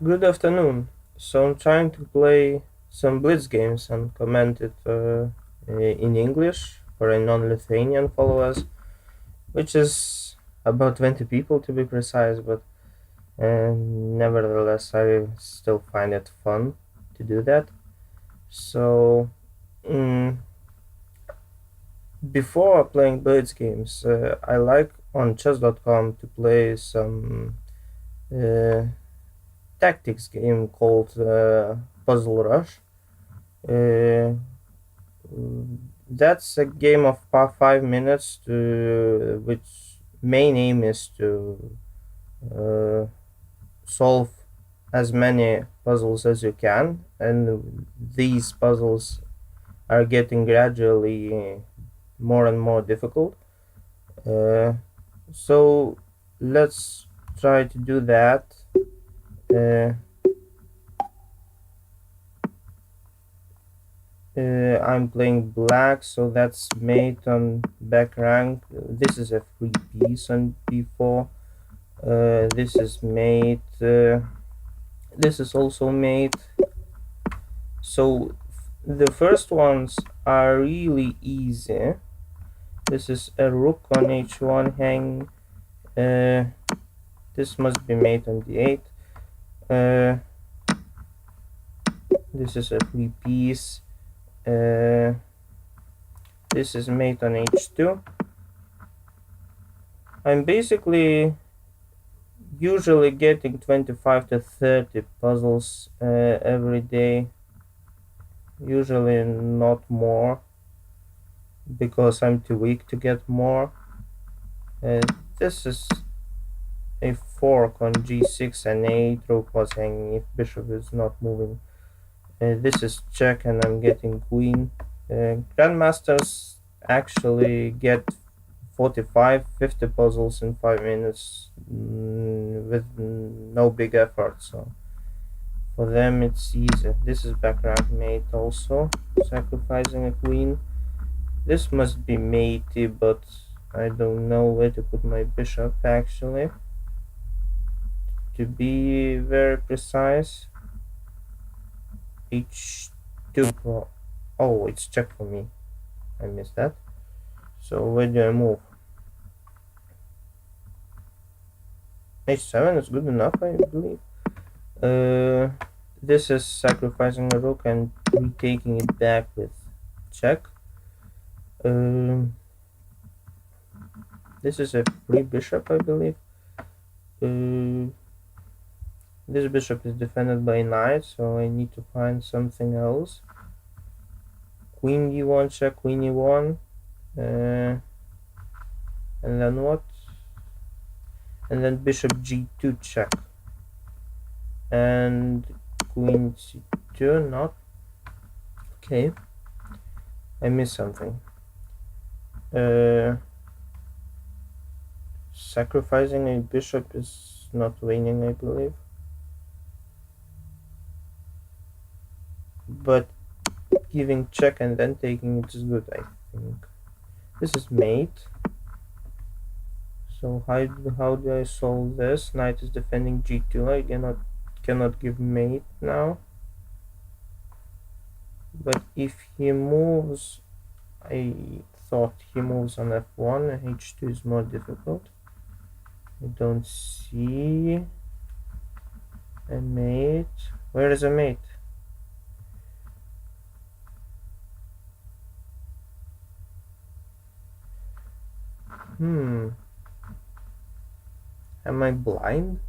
Good afternoon. So I'm trying to play some Blitz games and comment it in English for a non-Lithuanian followers, which is about 20 people to be precise, but nevertheless I still find it fun to do that. So mm, before playing Blitz games, I like on chess.com to play some uh, tactics game called Puzzle Rush. Uh, that's a game of 5 minutes to which main aim is to uh, solve as many puzzles as you can, and these puzzles are getting gradually more and more difficult. Uh, so let's try to do that. Uh, I'm playing black, so that's mate on back rank. This is a free piece on b4. This is mate. This is also mate. So the first ones are really easy. This is a rook on h1 hang. Uh, this must be mate on d8. Uh, this is a free piece. Uh, this is mate on h2. I'm basically usually getting 25 to 30 puzzles every day, usually not more because I'm too weak to get more. uh, this is a fork on g6 and a rook was hanging if bishop is not moving. This is check and I'm getting queen. Grandmasters actually get 45 50 puzzles in 5 minutes with no big effort, so for them it's easy. This is background mate also, sacrificing a queen. This must be matey, but I don't know where to put my bishop actually, to be very precise. h2 oh, it's check for me. I missed that. So where do I move? h7 is good enough, I believe. Uh, this is sacrificing a rook and retaking it back with check. Um, this is a free bishop, I believe. Uh, this bishop is defended by knight, so I need to find something else. Queen d1 check, queen e1, and then what? And then bishop g2 check, and queen c2. Not okay. I missed something. Sacrificing a bishop is not winning, I believe. But giving check and then taking it is good, I think. This is mate. So how do I solve this? Knight is defending g2. I cannot give mate now. But if he moves, I thought he moves on f1. h2 is more difficult. I don't see a mate. Where is a mate? Am I blind?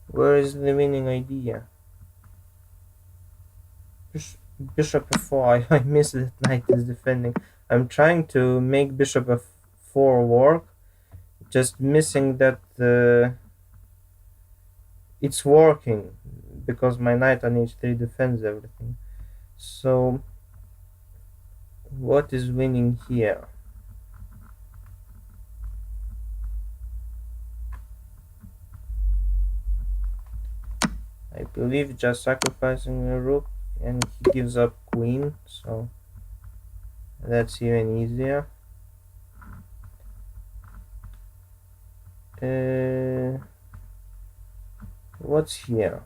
Where is the winning idea? Bishop f4. I missed that knight is defending. I'm trying to make bishop f4 work, just missing that it's working because my knight on h3 defends everything. So what is winning here? I believe just sacrificing a rook and he gives up queen, so that's even easier. What's here?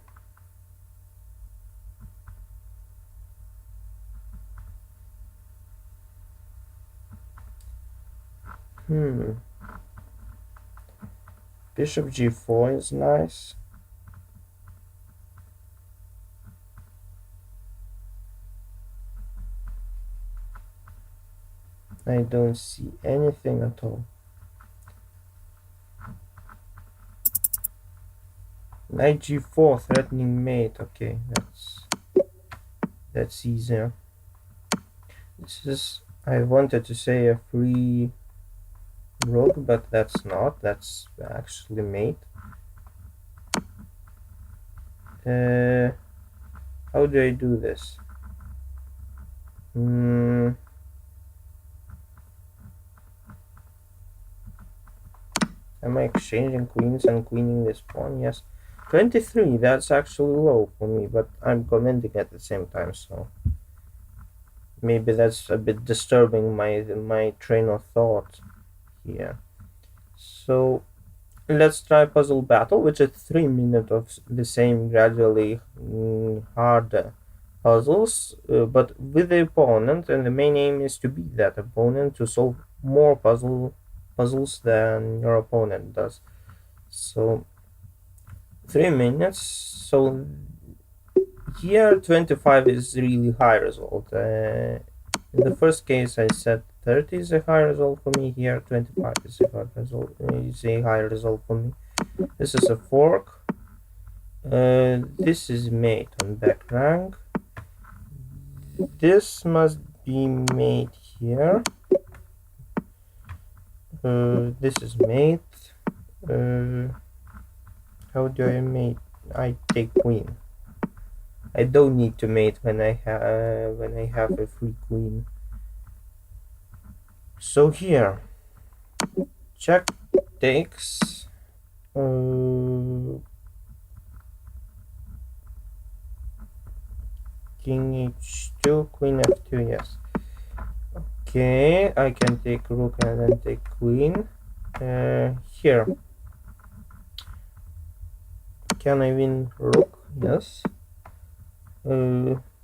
Bishop g4 is nice. I don't see anything at all. Knight g4 threatening mate. Okay, that's easier. This is, I wanted to say a free rook, but that's not. That's actually mate. How do I do this? Am I exchanging queens and queening this pawn? Yes. 23, that's actually low for me, but I'm commenting at the same time, so maybe that's a bit disturbing my train of thought here. So let's try puzzle battle, which is 3 minutes of the same gradually hard puzzles, but with the opponent, and the main aim is to beat that opponent, to solve more puzzles than your opponent does. So 3 minutes. So here 25 is really high result. In the first case I said 30 is a high result for me. Here 25 is a high result for me. This is a fork. This is mate on back rank. This must be mate here. This is mate. How do I mate? I take queen. I don't need to mate when I have a free queen. So here, check takes. King h2, queen f2. Yes. Okay, I can take rook and then take queen. Here, can I win rook? Yes.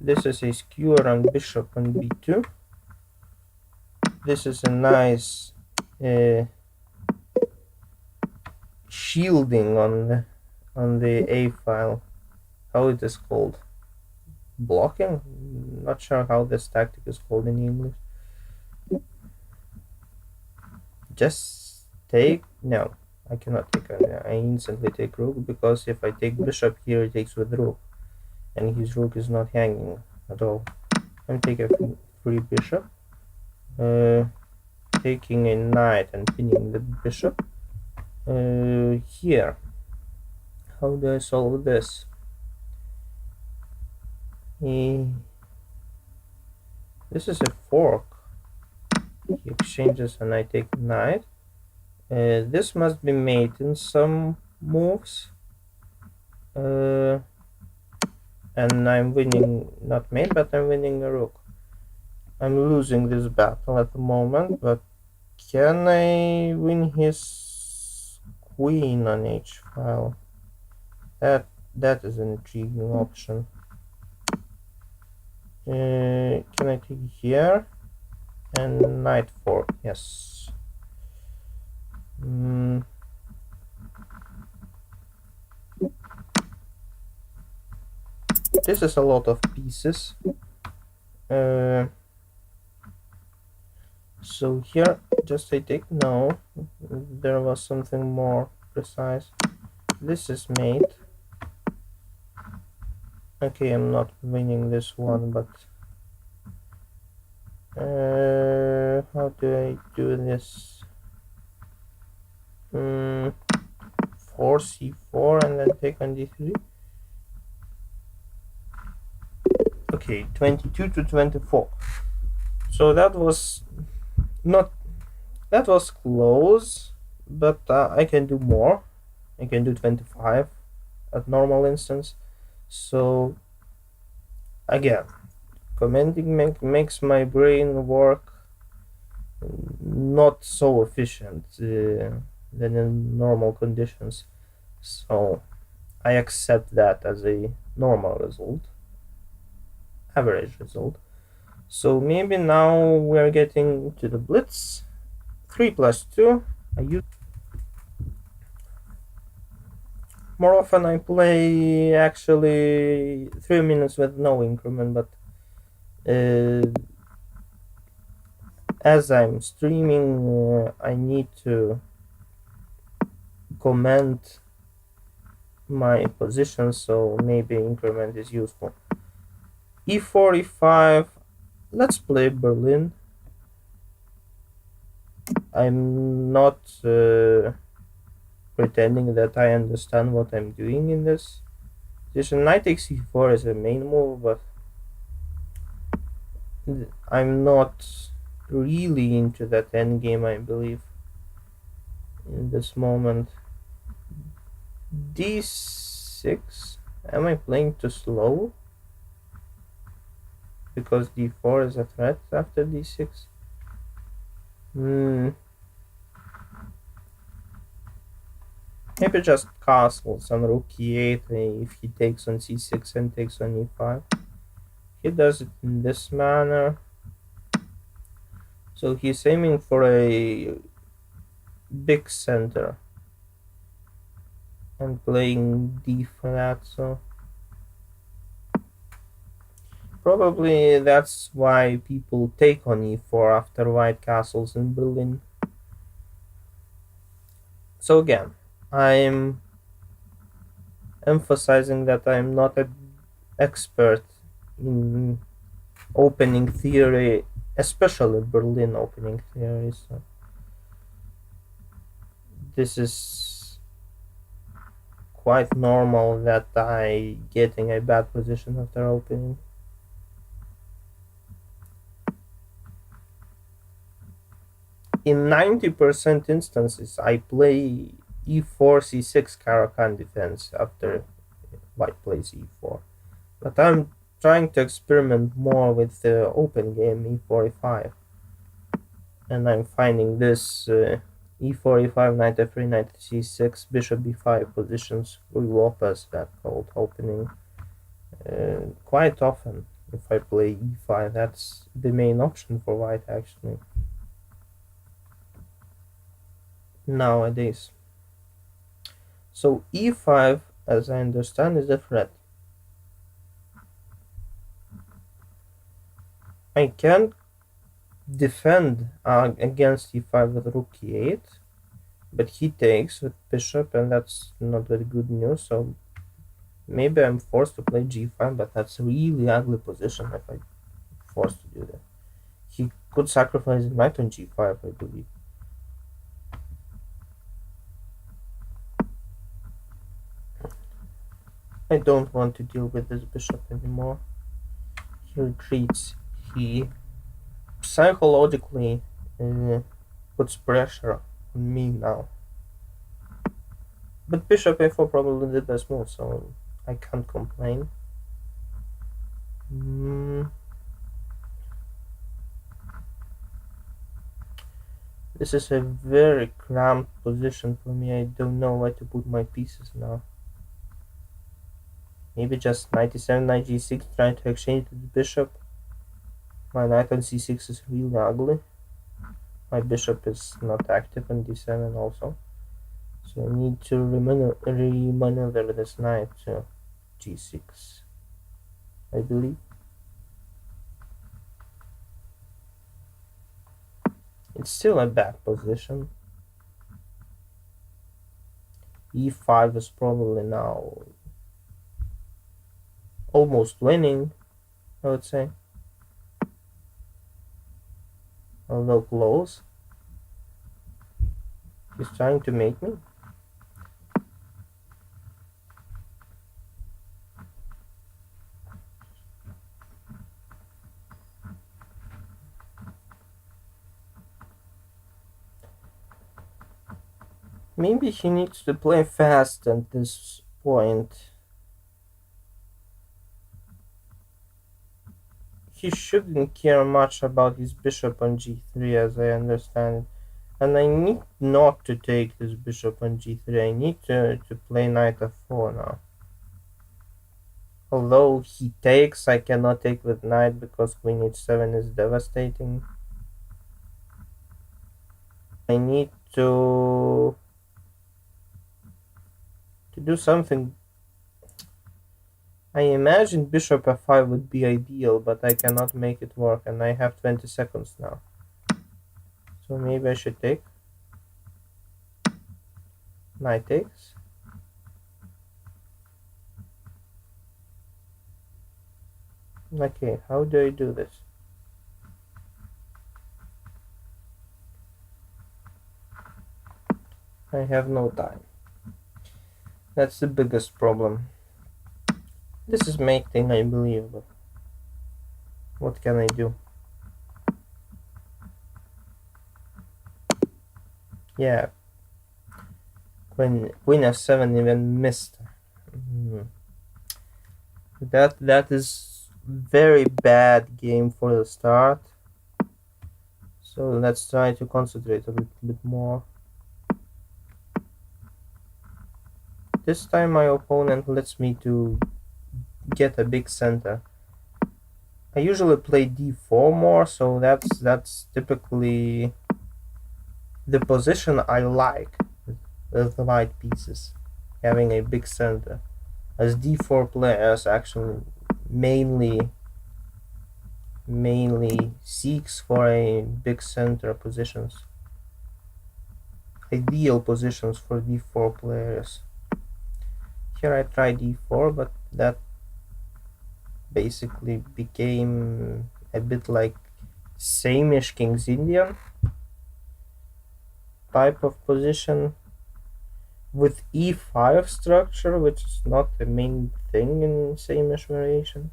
This is a skewer on bishop on b2. This is a nice shielding on the a file. How it is called? Blocking? Not sure how this tactic is called in English. Just take. No, I cannot take. I instantly take rook, because if I take bishop here, it takes with rook, and his rook is not hanging at all. I'm taking a free bishop, taking a knight and pinning the bishop. Here, how do I solve this? This is a fork. He exchanges and I take knight. This must be mate in some moves. And I'm winning, not mate, but I'm winning a rook. I'm losing this battle at the moment, but can I win his queen on h file? That is an intriguing option. Can I take here? And knight fork, yes. This is a lot of pieces. So here, just I take, no, there was something more precise. This is mate. Okay, I'm not winning this one, but how do I do this? 4c4 and then take on d3. Okay, 22 to 24. So that was close, but I can do more. I can do 25 at normal instance. So again, commenting makes my brain work not so efficient. than in normal conditions. So I accept that as a normal result, average result. So maybe now we're getting to the Blitz. 3 plus 2. I use more often. I play actually 3 minutes with no increment, but uh, as I'm streaming, I need to comment my position, so maybe increment is useful. E45. Let's play Berlin. I'm not pretending that I understand what I'm doing in this position. Knight takes e4 is a main move, but I'm not really into that endgame, I believe, in this moment. D6. Am I playing too slow? Because d4 is a threat after d6? Maybe just castles on rook e8 if he takes on c6 and takes on e5. He does it in this manner. So he's aiming for a big center and playing d flat, so probably that's why people take on e4 after white castles in Berlin. So again, I'm emphasizing that I'm not an expert in opening theory, especially Berlin opening theory. So this is quite normal that I getting a bad position after opening. In 90% instances, I play e4 c6 Caro-Kann defense after white plays e4. But I'm trying to experiment more with the open game e4 e5. And I'm finding this e4 e5 knight f3 knight c6 bishop b5 positions Rui Lopez that called opening quite often. If I play e5, that's the main option for white actually nowadays. So e5, as I understand, is a threat. I can defend against e5 with rook e8, but he takes with bishop, and that's not very good news. So maybe I'm forced to play g5, but that's a really ugly position if I'm forced to do that. He could sacrifice knight on g5, I believe. I don't want to deal with this bishop anymore. He retreats. He psychologically puts pressure on me now. But bishop a4 probably the best move, so I can't complain. This is a very cramped position for me. I don't know where to put my pieces now. Maybe just knight e7, knight g6, trying to exchange with the bishop. My knight on c6 is really ugly. My bishop is not active on d7 also. So I need to remaneuver this knight to g6, I believe. It's still a bad position. e5 is probably now almost winning, I would say. Although close. He's trying to make me. Maybe he needs to play fast at this point. He shouldn't care much about his bishop on g3, as I understand. And I need not to take this bishop on g3. I need to play knight f4 now. Although he takes, I cannot take with knight because queen h7 is devastating. I need to do something. I imagine bishop f5 would be ideal, but I cannot make it work, and I have 20 seconds now. So maybe I should take. Knight takes. Okay, how do I do this? I have no time. That's the biggest problem. This is mating, I believe, but what can I do? Yeah, queen f7 even missed. That is very bad game for the start. So let's try to concentrate a little bit more. This time my opponent lets me to get a big center. I usually play d4 more, so that's typically the position I like with the white pieces, having a big center. As d4 players actually mainly seeks for a big center positions, ideal positions for d4 players. Here I tried d4, but that basically became a bit like same-ish King's Indian type of position with e5 structure, which is not the main thing in same-ish variation.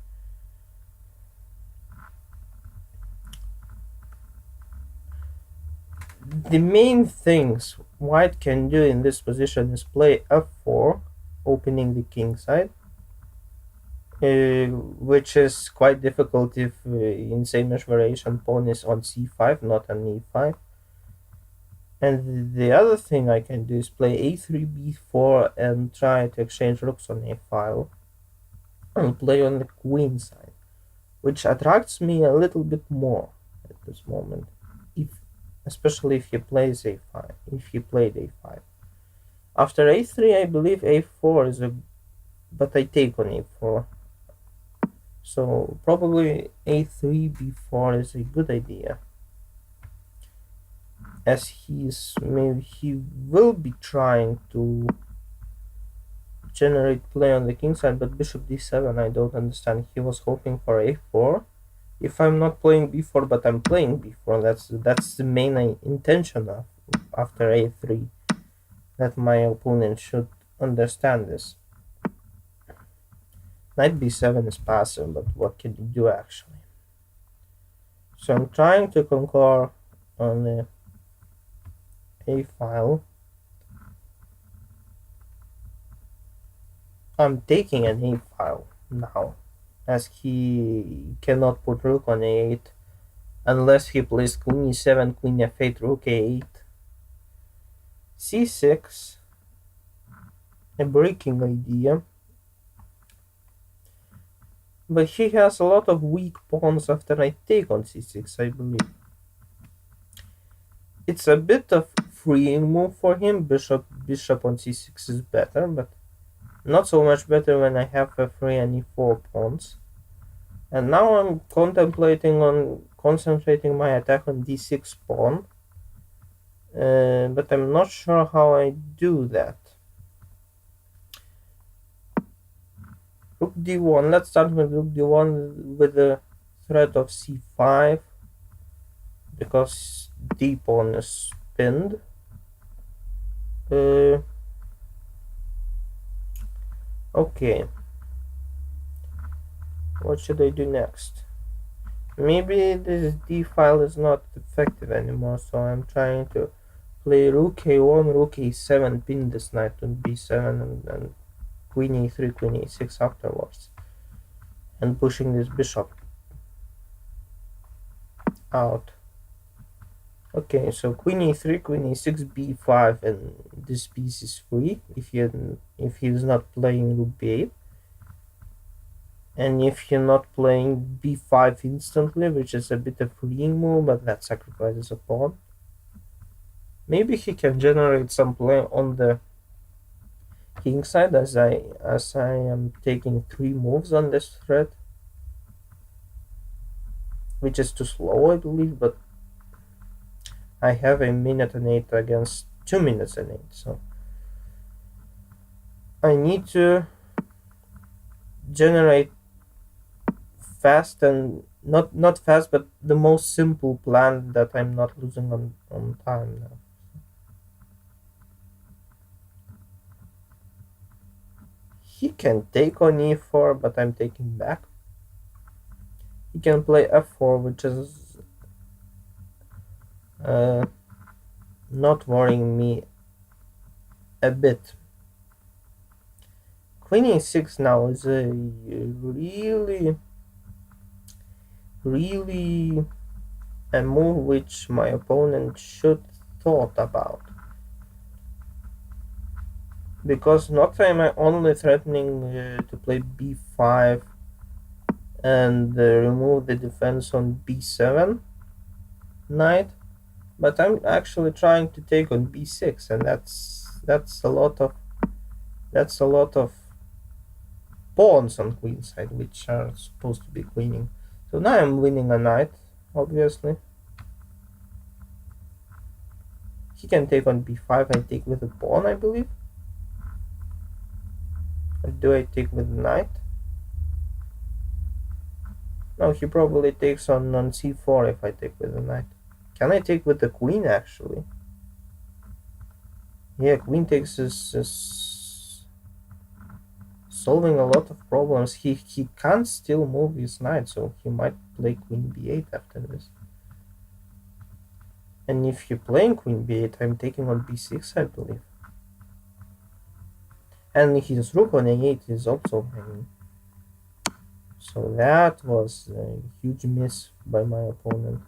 The main things white can do in this position is play f4, opening the king side, which is quite difficult if in same-ish variation pawn is on c5, not on e5. And the other thing I can do is play a3, b4, and try to exchange rooks on a5, and play on the queen side, which attracts me a little bit more at this moment, especially if he plays a5. If he played a5, after a3, I believe a4 is a, but I take on a4. So probably a3, b4 is a good idea, as he will be trying to generate play on the king side, but bishop d7 I don't understand. He was hoping for a4. If I'm not playing b4 but I'm playing b4, that's the main intention of after a3, that my opponent should understand this. Knight b7 is passive, but what can you do actually? So I'm trying to conquer on the a file. I'm taking an a file now, as he cannot put rook on a8 unless he plays queen e7, queen f8, rook a8, c6, a breaking idea. But he has a lot of weak pawns after I take on c6, I believe. It's a bit of freeing move for him. Bishop on c6 is better, but not so much better when I have f3 and e4 pawns. And now I'm concentrating my attack on d6 pawn, but I'm not sure how I do that. Rook d1. Let's start with rook d1 with the threat of c5, because d pawn is pinned. Okay. What should I do next? Maybe this d file is not effective anymore, so I'm trying to play rook a1, rook a7, pin this knight on b7, and queen e3, queen e6 afterwards, and pushing this bishop out. Okay, so queen e3, queen e6, b5, and this piece is free if he's not playing rook b8, and if you're not playing b5 instantly, which is a bit of freeing move, but that sacrifices a pawn. Maybe he can generate some play on the king side as I am taking 3 moves on this thread, which is too slow, I believe, but I have a minute and 8 against 2 minutes and 8, so I need to generate fast, and not fast, but the most simple plan that I'm not losing on time now. He can take on e4, but I'm taking back. He can play f4, which is uh, not worrying me a bit. Queen e6 now is a really a move which my opponent should thought about, because not am I only threatening to play b5 and remove the defense on b7 knight, but I'm actually trying to take on b6, and that's a lot of pawns on queen side which are supposed to be queening. So now I'm winning a knight, obviously. He can take on b5. I take with a pawn, I believe. Or do I take with the knight? No, he probably takes on c4 if I take with the knight. Can I take with the queen, actually? Yeah, queen takes is solving a lot of problems. He can't still move his knight, so he might play queen b8 after this. And if you're playing queen b8, I'm taking on b6, I believe. And his rook on a8 is also hanging. So that was a huge miss by my opponent.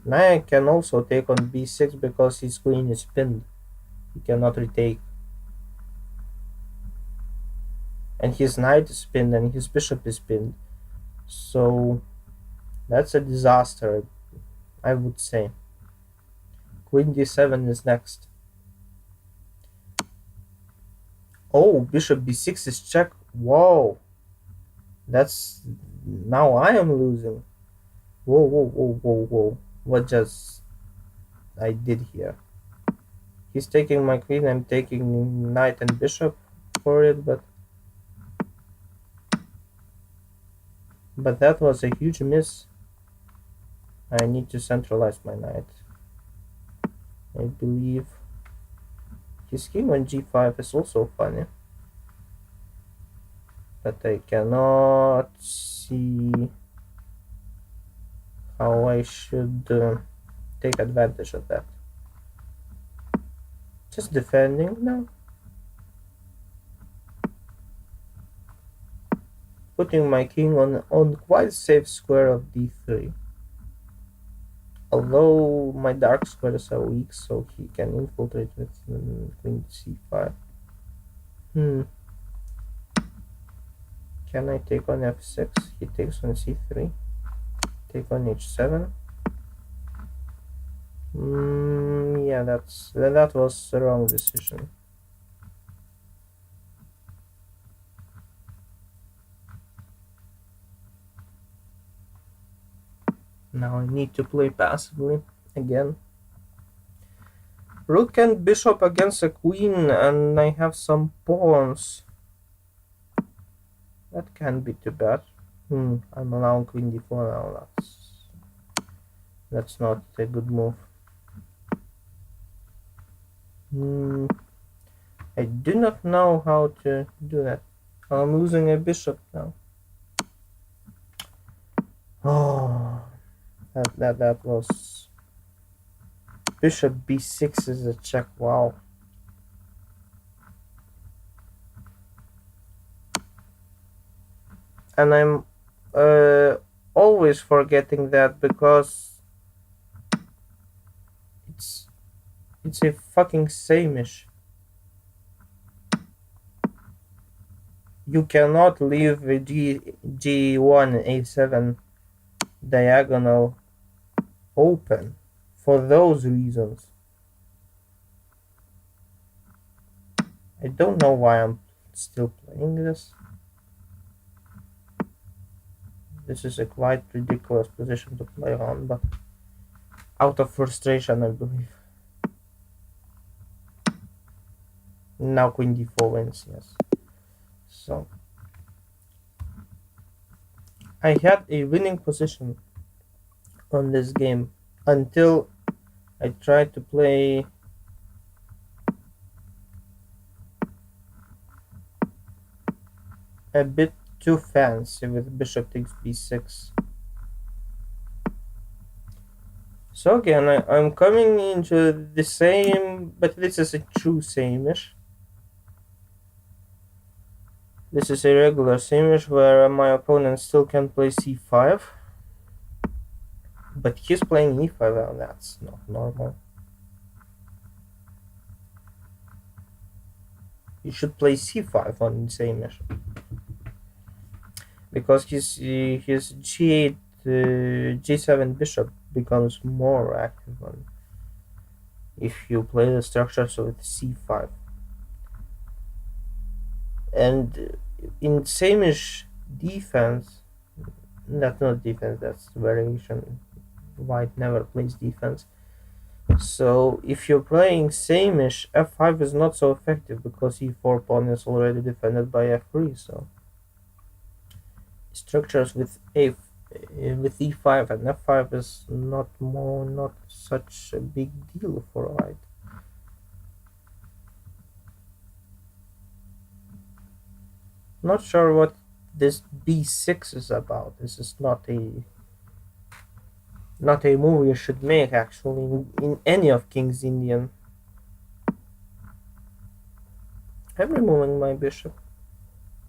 Now I can also take on b6 because his queen is pinned. He cannot retake. And his knight is pinned and his bishop is pinned. So that's a disaster, I would say. Queen d7 is next. Oh, bishop b6 is check. Whoa. That's... Now I am losing. Whoa, whoa, whoa, whoa, whoa. What just I did here? He's taking my queen, I'm taking knight and bishop for it, but that was a huge miss. I need to centralize my knight. I believe his king on g5 is also funny, but I cannot see how I should take advantage of that. Just defending now. Putting my king on quite safe square of d3. Although my dark squares are weak, so he can infiltrate with queen c5. Can I take on f6? He takes on c3. Take on h7. Yeah, that was the wrong decision. Now I need to play passively again. Rook and bishop against a queen, and I have some pawns. That can't be too bad. I'm allowing queen d4 now. That's not a good move. I do not know how to do that. I'm losing a bishop now. Oh, that was... Bishop b6 is a check. Wow. And I'm always forgetting that because it's it's a fucking samish. You cannot leave a G1 A7 diagonal open for those reasons. I don't know why I'm still playing this. This is a quite ridiculous position to play on, but out of frustration, I believe. Now queen d4 wins, yes. So I had a winning position on this game until I tried to play a bit too fancy with bishop takes b6. So again, I'm coming into the same, but this is a true same-ish. This is a regular same-ish where my opponent still can play c5. But he's playing e5, and that's not normal. You should play c5 on the same-ish. Because his g8, g7 bishop becomes more active on if you play the structures with c5. And in same-ish defense, that's not defense, that's variation. White never plays defense. So if you're playing same-ish, f5 is not so effective because e4 pawn is already defended by f3. So structures with e5 and f5 is not such a big deal for white. Not sure what this b6 is about. This is not a move you should make actually in any of King's Indian. I'm removing my bishop.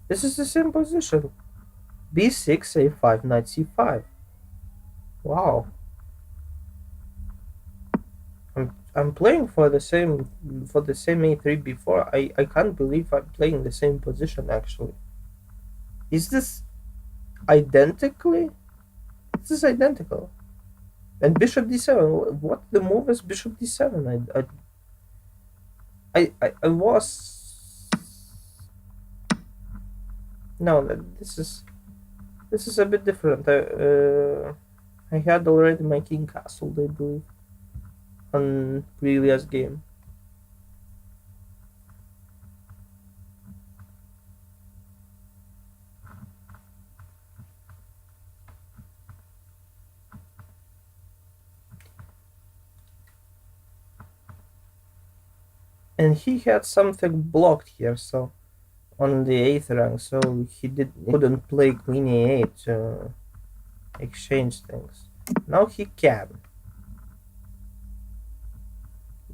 This is the same position. b6, a5, knight c5. Wow. I'm playing for the same a3 before. I can't believe I'm playing the same position actually. Is this identically? This is identical. And bishop d7. What the move is bishop d7? I was no. This is a bit different. I had already my king castled, I believe, on previous game. And he had something blocked here, so on the 8th rank, so he couldn't play queen a8 to exchange things. Now he can.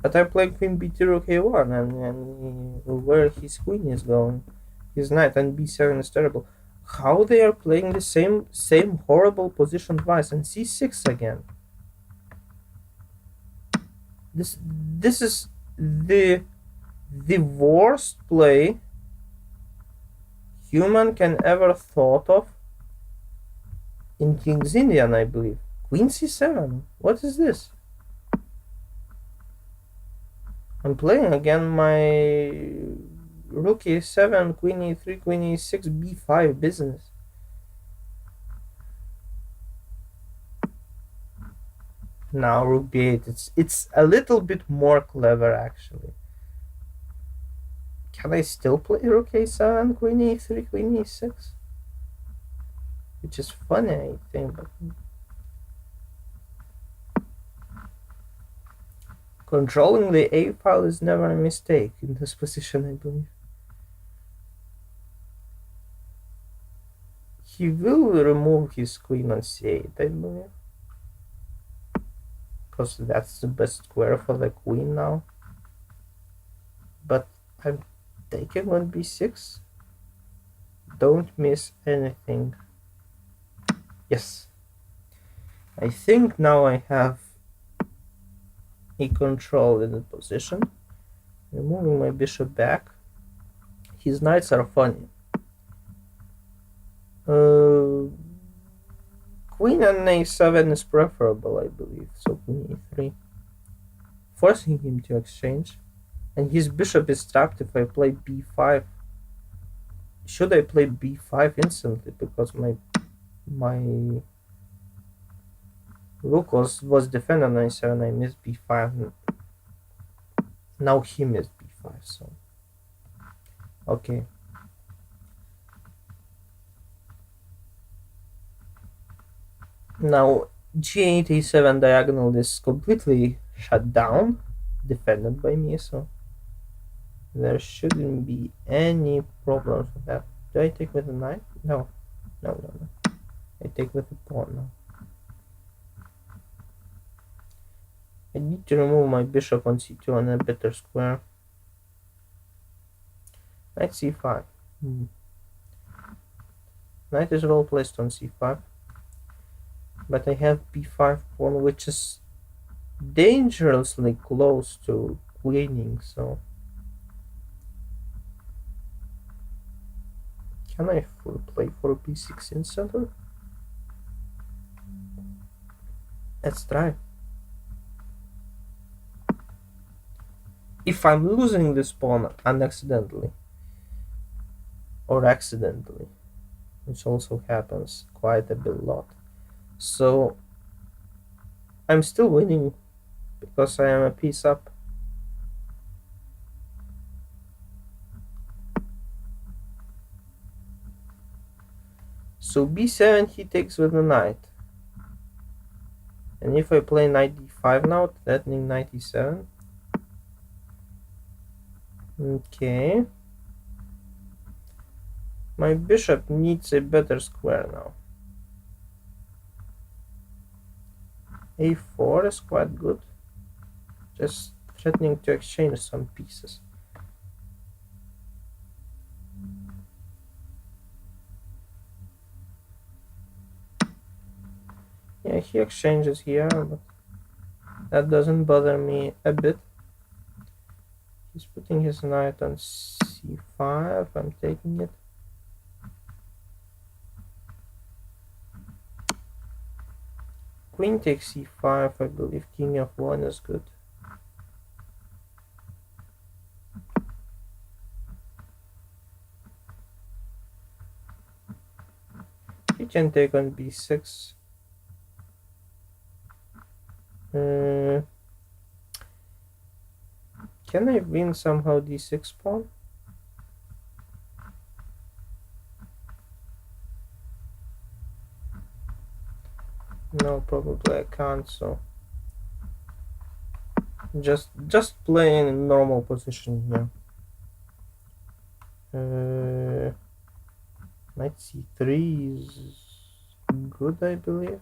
But I play queen b2 rook a1, and where his queen is going, his knight and b7 is terrible. How they are playing the same horrible position twice, and c6 again. This is the worst play human can ever thought of in King's Indian, I believe. Queen c7. What is this? I'm playing again my rook e7, queen e3, queen e6, b5 business. Now rook b8. It's a little bit more clever actually. Can I still play rook a7, queen e3, queen e6? Which is funny, I think, but controlling the a file is never a mistake in this position, I believe. He will remove his queen on c8, I believe. Because that's the best square for the queen now. But I'm taking on b6. Don't miss anything. Yes, I think now I have a control in the position. Removing my bishop back. His knights are funny. Queen on a7 is preferable, I believe. So queen e3. Forcing him to exchange. And his bishop is trapped if I play b5. Should I play b5 instantly? Because my rook was defended on a7. I missed b5. Now he missed b5. So okay. Now g8 a7 diagonal is completely shut down, defended by me, so there shouldn't be any problems with that. Do I take with the knight? No. No. I take with the pawn now. I need to remove my bishop on c2 on a better square. Knight c5. Knight is well placed on c5. But I have b5 pawn, which is dangerously close to queening, so can I play for b6 instantly? Let's try. If I'm losing this pawn unaccidentally or accidentally, which also happens quite a lot, so I'm still winning because I am a piece up. So b7 he takes with the knight. And if I play knight d5 now, threatening knight e7. Okay. My bishop needs a better square now. a4 is quite good. Just threatening to exchange some pieces. Yeah, he exchanges here, but that doesn't bother me a bit. He's putting his knight on c5. I'm taking it. Queen takes c5. I believe king f1 is good. He can take on b6. Can I win somehow d6 pawn? No, probably I can't, so just play in a normal position here. Knight c3 is good, I believe.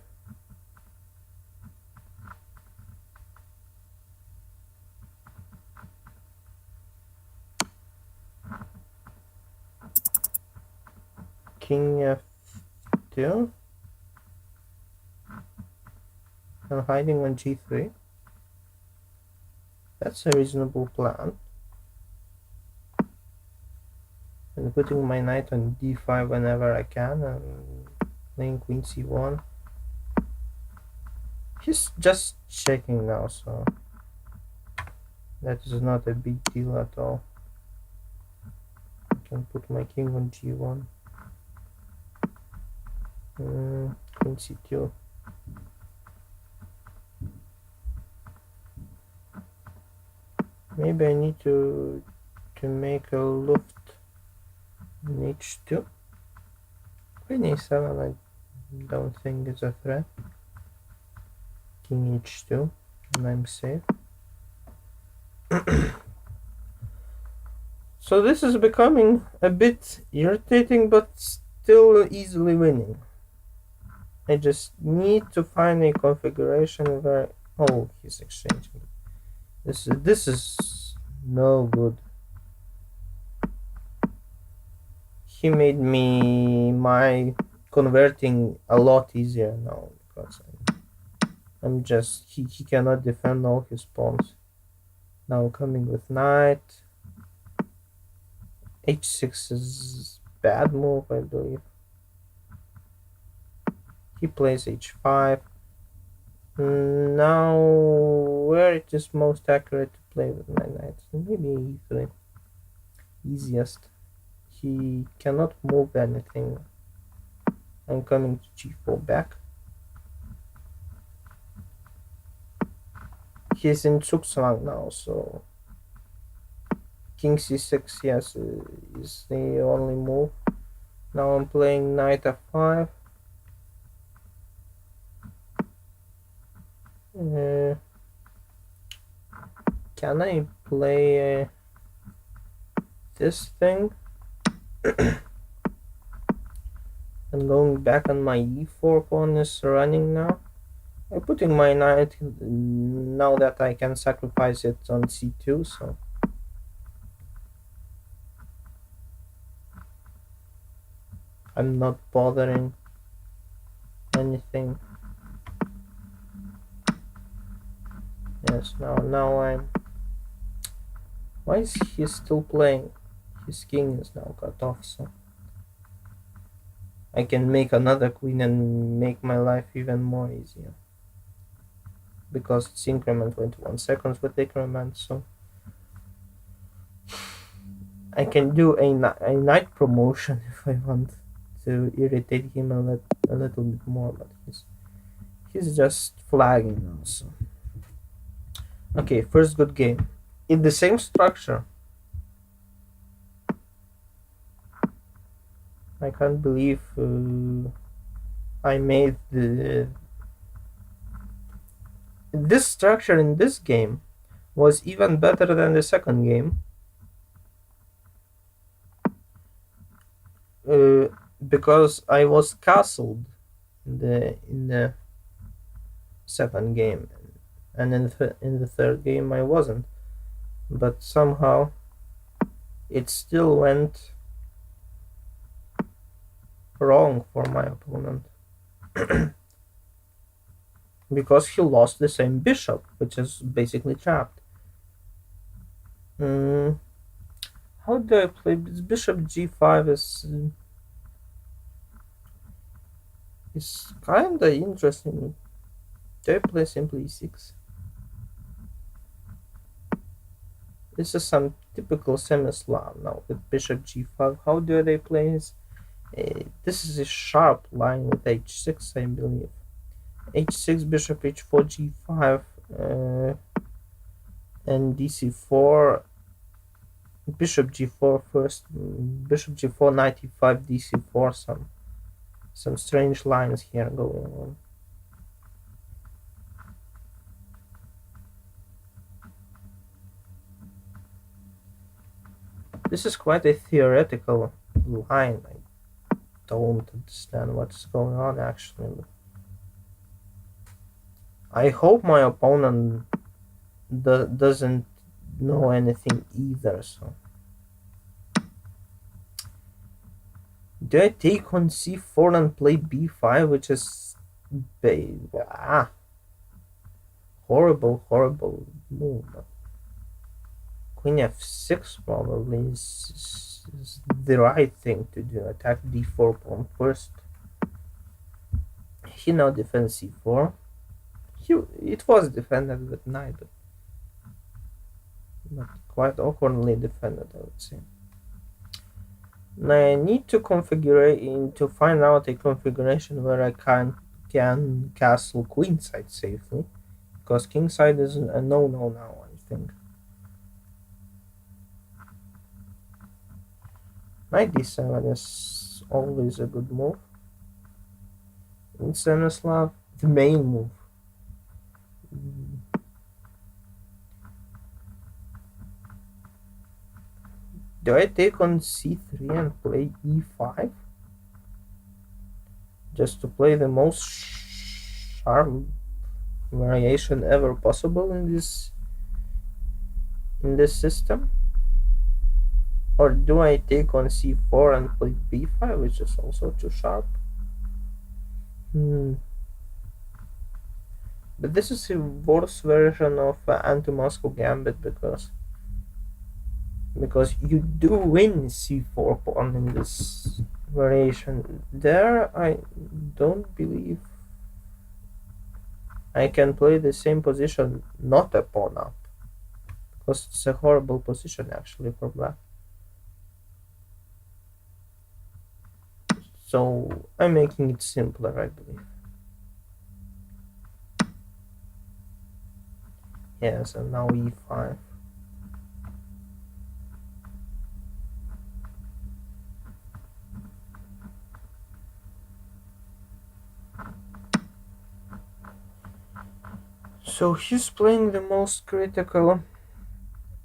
King f2. I'm hiding on g3. That's a reasonable plan. And putting my knight on d5 whenever I can, and playing queen c1. He's just checking now, so that is not a big deal at all. I can put my king on g1. Queen c2. Maybe I need to make a loft in h2. Queen a7 I don't think is a threat. King h2 and I'm safe. So this is becoming a bit irritating, but still easily winning. I just need to find a configuration where... Oh, he's exchanging. This is no good. He made my converting a lot easier now because He cannot defend all his pawns. Now coming with knight. H6 is bad move, I believe. He plays H5. Now, where it is most accurate to play with my knight? Maybe E3. Easiest. He cannot move anything. I'm coming to G4 back. He's in Zugzwang now, so King C6, yes, is the only move. Now I'm playing Knight F5. Can I play this thing? And going back on my E4 pawn is running now. I'm putting my knight now that I can sacrifice it on C2, so I'm not bothering anything. Yes, now I'm... Why is he still playing? His king is now cut off, so I can make another queen and make my life even more easier. Because it's increment 21 seconds with increment, so I can do a knight promotion if I want to irritate him a little bit more, but he's just flagging now, so... Okay, first good game. In the same structure. I can't believe I made this structure in this game was even better than the second game. Because I was castled in the second game, and in the third game I wasn't, but somehow it still went wrong for my opponent. Because he lost the same bishop, which is basically trapped. How do I play this? Bishop G5 is kinda interesting. Do I play simply E6? This is some typical semi-Slav now with Bishop G5. How do they play this? This is a sharp line with H6, I believe. H6, Bishop H4, G5, and DC4. Bishop G4 first. Bishop G4, Knight E5, DC4. Some strange lines here going on. This is quite a theoretical line. I don't understand what's going on actually. I hope my opponent doesn't know anything either, so... Do I take on C4 and play B5, which is... horrible move. Queen F6 probably is the right thing to do. Attack D4 pawn first. He now defends C4. It was defended with knight, but quite awkwardly defended, I would say. Now I need to find out a configuration where I can castle queenside safely, because kingside is a no-no now, I think. Knight d7 is always a good move. In Semislav, the main move. Do I take on c3 and play e5? Just to play the most sharp variation ever possible in this system? Or do I take on c4 and play b5, which is also too sharp? But this is a worse version of anti-Moscow gambit because you do win c4 pawn in this variation. There, I don't believe I can play the same position, not a pawn up, because it's a horrible position actually for black. So I'm making it simpler, I believe. Yes, and now e5. So he's playing the most critical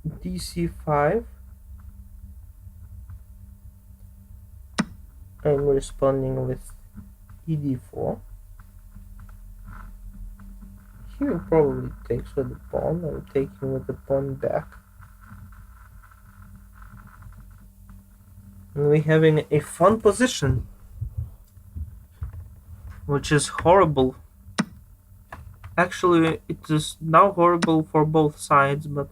dc5. I'm responding with ed4. He will probably takes with the pawn. I'm taking with the pawn back. And we're having a fun position, which is horrible. Actually, it is now horrible for both sides, but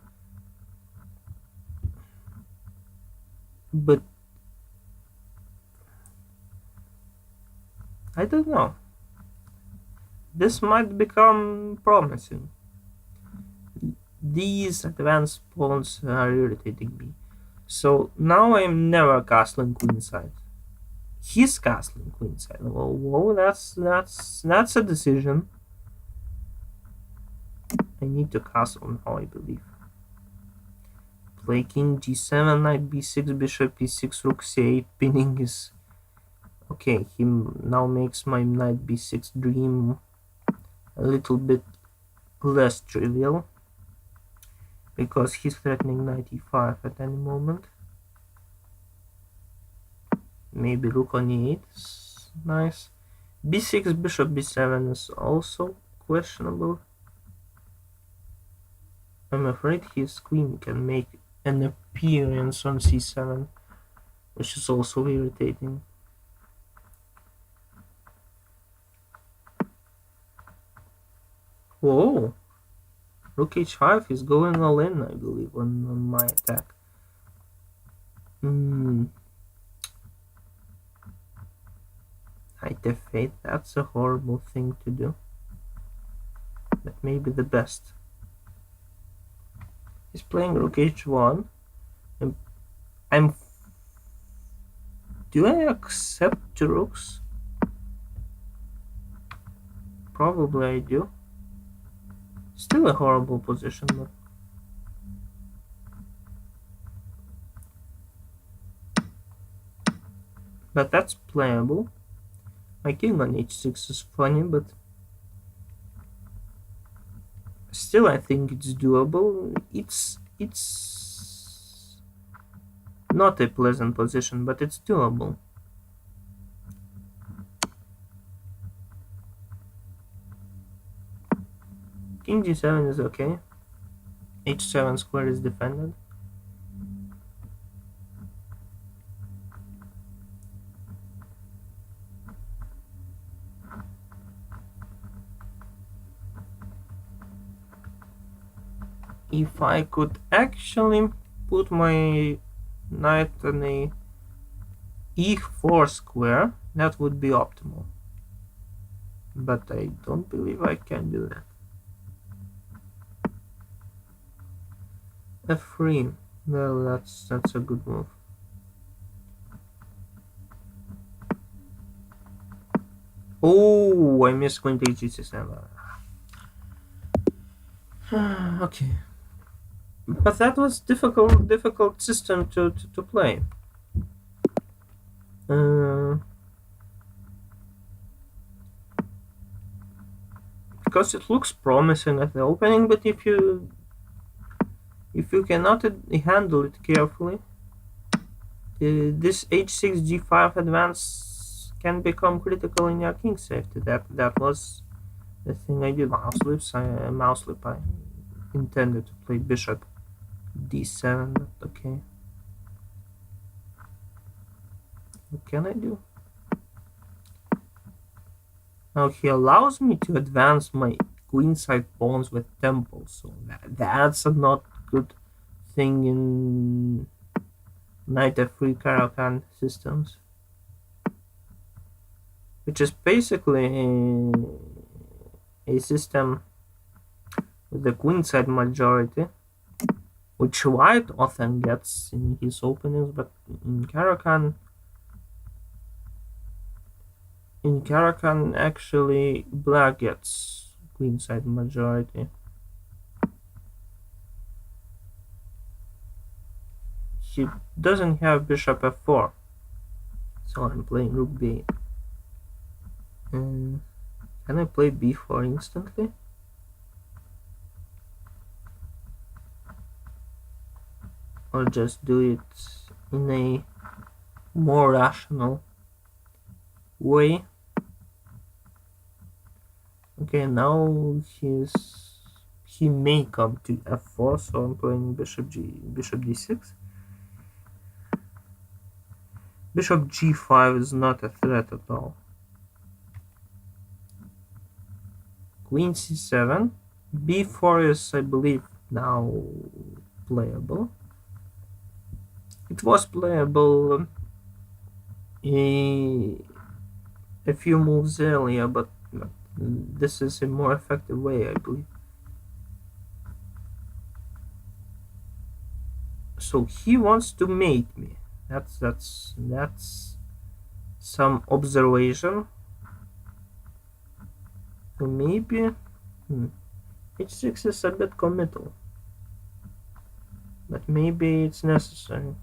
I don't know. This might become promising. These advanced pawns are irritating me. So now I'm never castling queenside. He's castling queenside. Whoa, that's a decision. I need to castle now, I believe. Play king g7, knight b6, bishop e6, rook c8. Pinning is okay. He now makes my knight b6 dream a little bit less trivial, because he's threatening knight e5 at any moment. Maybe rook on e8 is nice. b6, bishop b7 is also questionable. I'm afraid his queen can make an appearance on c7, which is also irritating. Whoa! Rook h5 is going all in, I believe, on my attack. Knight f8, that's a horrible thing to do. That may be the best. He's playing rook h1. Do I accept the rooks? Probably I do. Still a horrible position, but that's playable. My king on h6 is funny, but still I think it's doable. It's not a pleasant position, but it's doable. King g7 is okay. h7 square is defended. If I could actually put my knight on a e4 square, that would be optimal. But I don't believe I can do that. f3. Well, that's a good move. Oh, I missed queen to h6. Okay. But that was difficult system to play. Because it looks promising at the opening, but if you cannot handle it carefully, this h6 g5 advance can become critical in your king safety. That was the thing I did. Mouse slip. I intended to play bishop d7, but okay. What can I do? Now he allows me to advance my queenside pawns with temples, so that's a not good thing in knight f3 Caro-Kann systems, which is basically a system with the queenside majority, which white often gets in his openings, but in Caro-Kann, actually black gets queenside majority. He doesn't have bishop f4, so I'm playing rook b8. And can I play b4 instantly? Or just do it in a more rational way? Okay, now he may come to f4, so I'm playing bishop d6. Bishop g5 is not a threat at all. Queen c7. b4 is, I believe, now playable. It was playable a few moves earlier, but this is a more effective way, I believe. So he wants to mate me. That's some observation. So maybe h6 is a bit committal, but maybe it's necessary.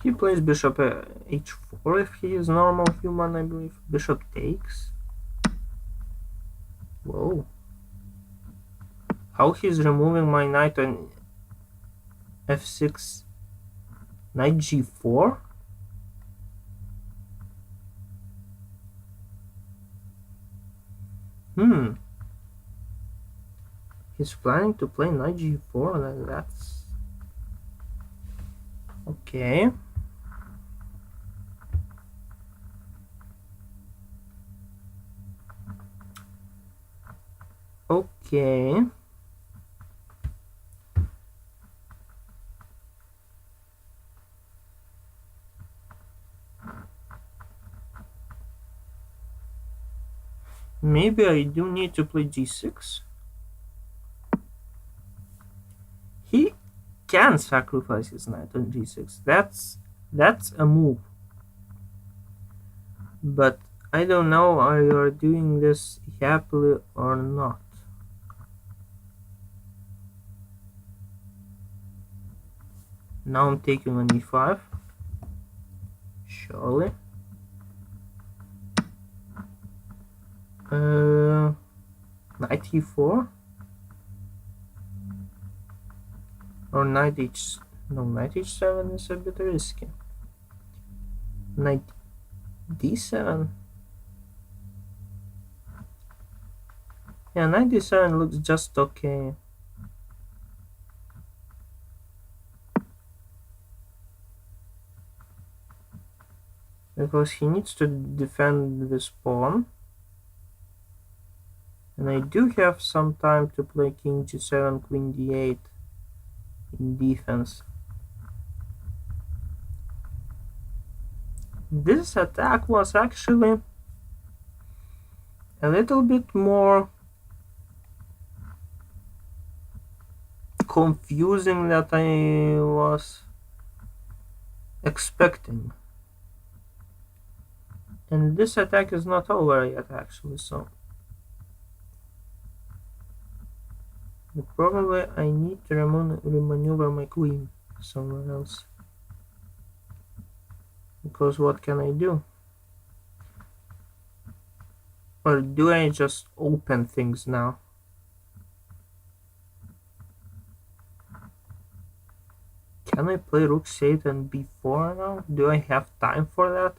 He plays bishop h4 if he is normal human, I believe. Bishop takes. Whoa. How he's removing my knight on f6? Knight g4? He's planning to play knight g4, and that's... okay. Okay. Maybe I do need to play g6. He can sacrifice his knight on g6. That's a move. But I don't know are you doing this happily or not. Now I'm taking on e5. Surely. Knight e4. Or knight h... no, knight h7 is a bit risky. Knight d7. Yeah, knight d7 looks just okay. Because he needs to defend this pawn. And I do have some time to play king g7, queen d8 in defense. This attack was actually a little bit more confusing than I was expecting. And this attack is not over yet, actually, so... but probably I need to remaneuver my queen somewhere else. Because what can I do? Or do I just open things now? Can I play rook c8 and b4 now? Do I have time for that?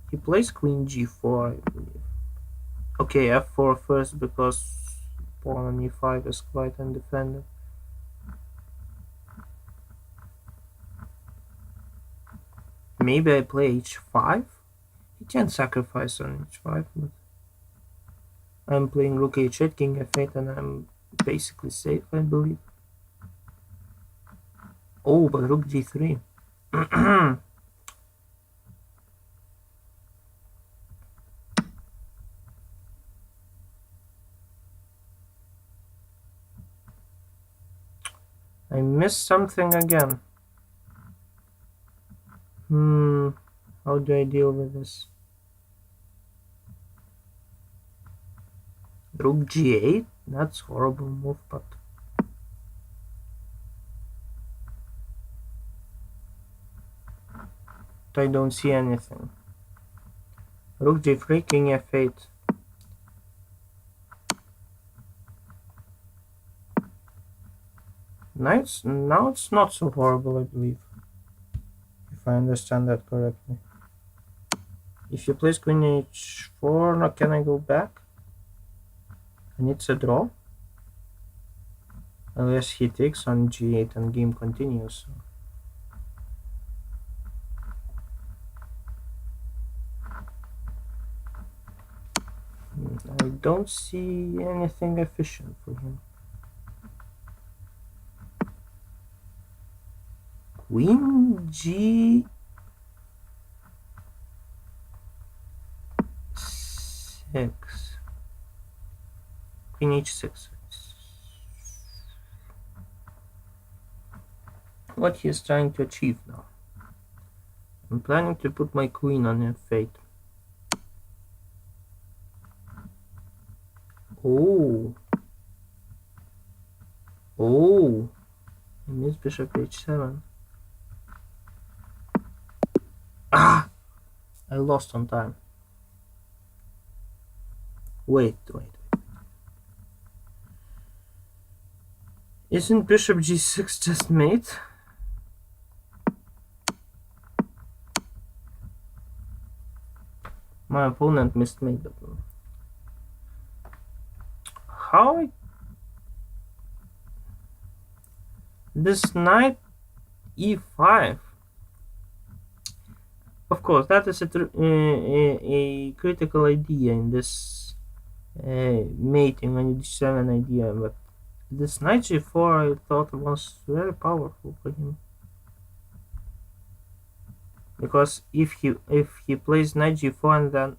He plays queen g4, I believe. Okay, f4 first because pawn on e5 is quite undefended. Maybe I play h5? He can't sacrifice on h5, but I'm playing rook h8, king f8, and I'm basically safe, I believe. Oh, but rook g3. I missed something again. How do I deal with this? Rook g8? That's horrible move, but I don't see anything. Rook g3, king f8. Now it's not so horrible, I believe. If I understand that correctly. If you place queen h4, now can I go back? And it's a draw? Unless he takes on g8 and game continues. I don't see anything efficient for him. Queen g6. Queen h6. What he is trying to achieve now. I'm planning to put my queen on f8. Oh. Oh. I missed bishop h7. Ah! I lost on time. Wait. Isn't bishop g6 just mate? My opponent missed mate, but how? This knight e5. Of course, that is a critical idea in this mating on d7 idea, but this knight g4 I thought was very powerful for him. Because if he plays knight g4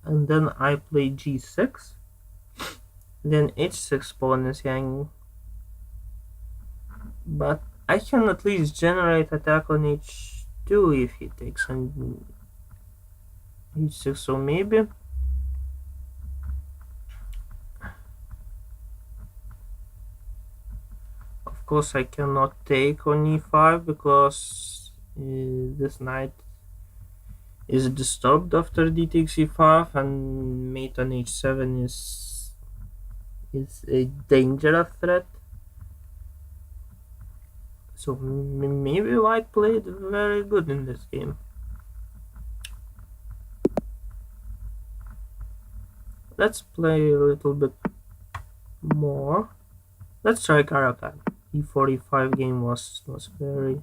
and then I play g6, then h6 pawn is hanging. But I can at least generate attack on h2 if he takes on h6, so maybe. Of course I cannot take on e5 because this knight is disturbed after d takes e5, and mate on h7 is a dangerous threat. So maybe white played very good in this game. Let's play a little bit more. Let's try Caracal. E45 game was very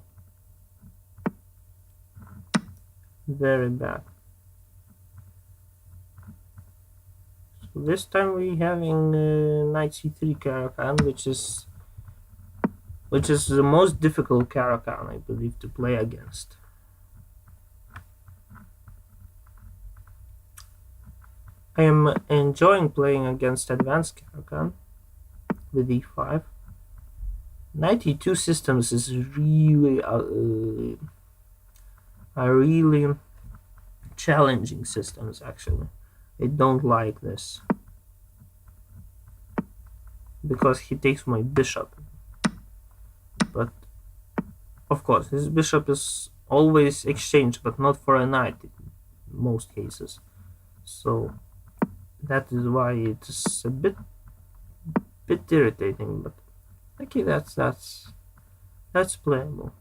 bad. So this time we having knight c3 Caracal, which is the most difficult Caracal, I believe, to play against. I am enjoying playing against advanced Caracal with e5. Knight e2 systems is really are really challenging systems, actually. I don't like this because he takes my bishop, but of course his bishop is always exchanged, but not for a knight in most cases, so that is why it's a bit irritating, but okay, that's playable.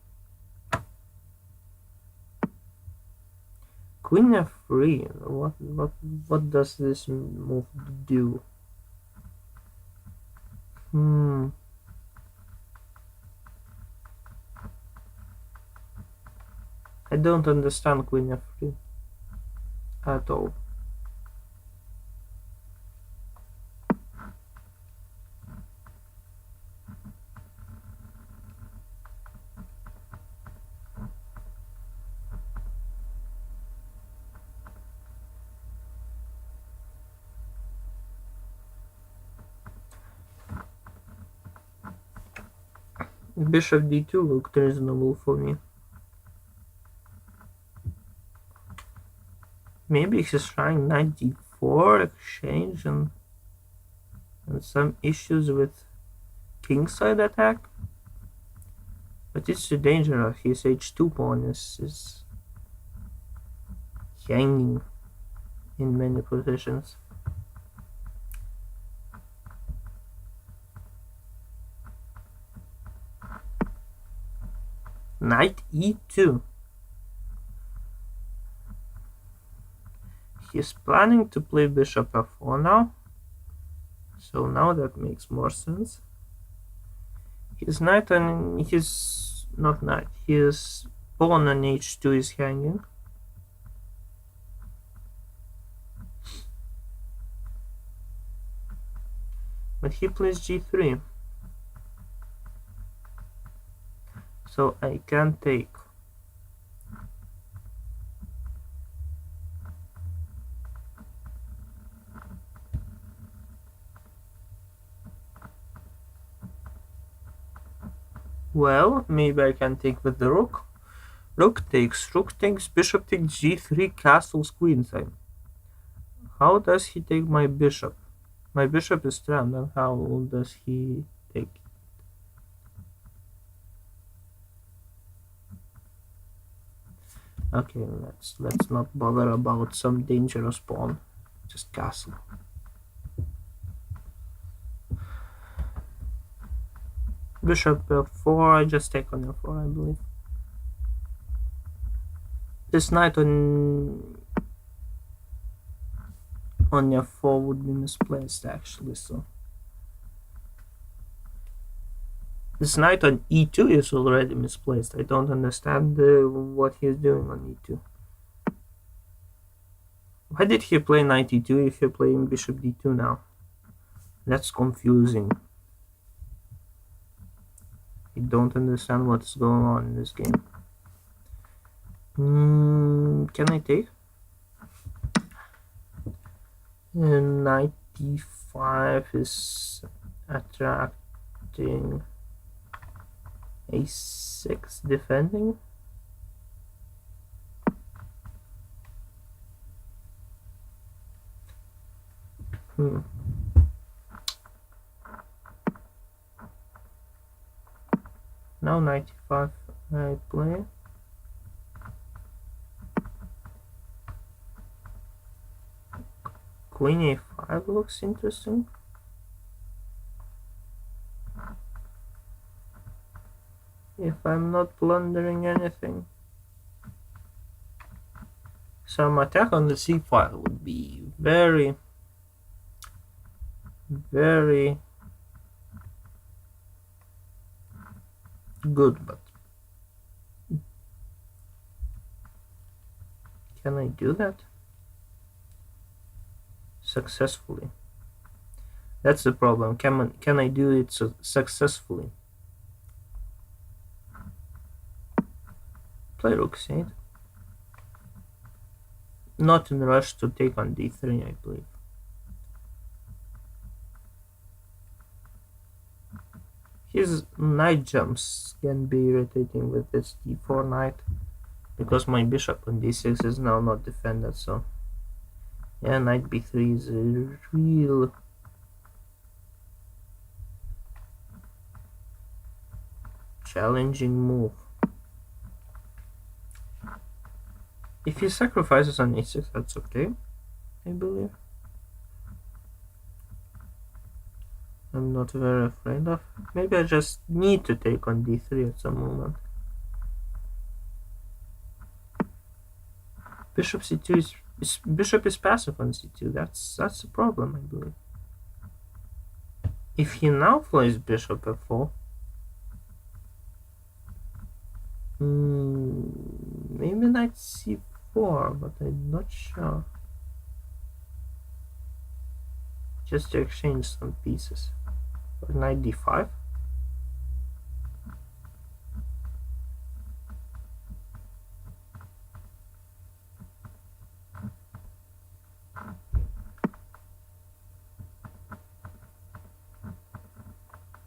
Queen f3. What does this move do? I don't understand queen f3 at all. Bishop d2 looked reasonable for me. Maybe he's trying knight d4 exchange and some issues with kingside attack. But it's too dangerous. His h2 pawn is hanging in many positions. Knight e2. He's planning to play bishop f4 now. So now that makes more sense. His knight on his not knight, his pawn on h2 is hanging. But he plays g3. So I can take. Well, maybe I can take with the rook. Rook takes, bishop takes g3, castles, queenside. How does he take my bishop? My bishop is trapped, and how does he take it? Okay, let's not bother about some dangerous pawn. Just castle. Bishop f4, I just take on f4, I believe. This knight on f4 would be misplaced actually, so. This knight on e2 is already misplaced. I don't understand what he's doing on e2. Why did he play knight e2 if you're playing bishop d2 now? That's confusing. I don't understand what's going on in this game. Can I take? Knight d5 is attracting. a6 defending. Now 95 I play. Queen a5 looks interesting. If I'm not blundering anything. Some attack on the c file would be very good, but can I do that successfully? That's the problem. Can I do it successfully? Play rook c8. Not in a rush to take on d3, I believe. His knight jumps can be irritating with this d4 knight, because my bishop on d6 is now not defended, so yeah, knight b3 is a real challenging move. If he sacrifices on e6, that's okay, I believe. I'm not very afraid of. Maybe I just need to take on d3 at some moment. Bishop c2 bishop is passive on c2. That's a problem, I believe. If he now plays bishop f4, Maybe knight c4, but I'm not sure. Just to exchange some pieces. Or knight d5.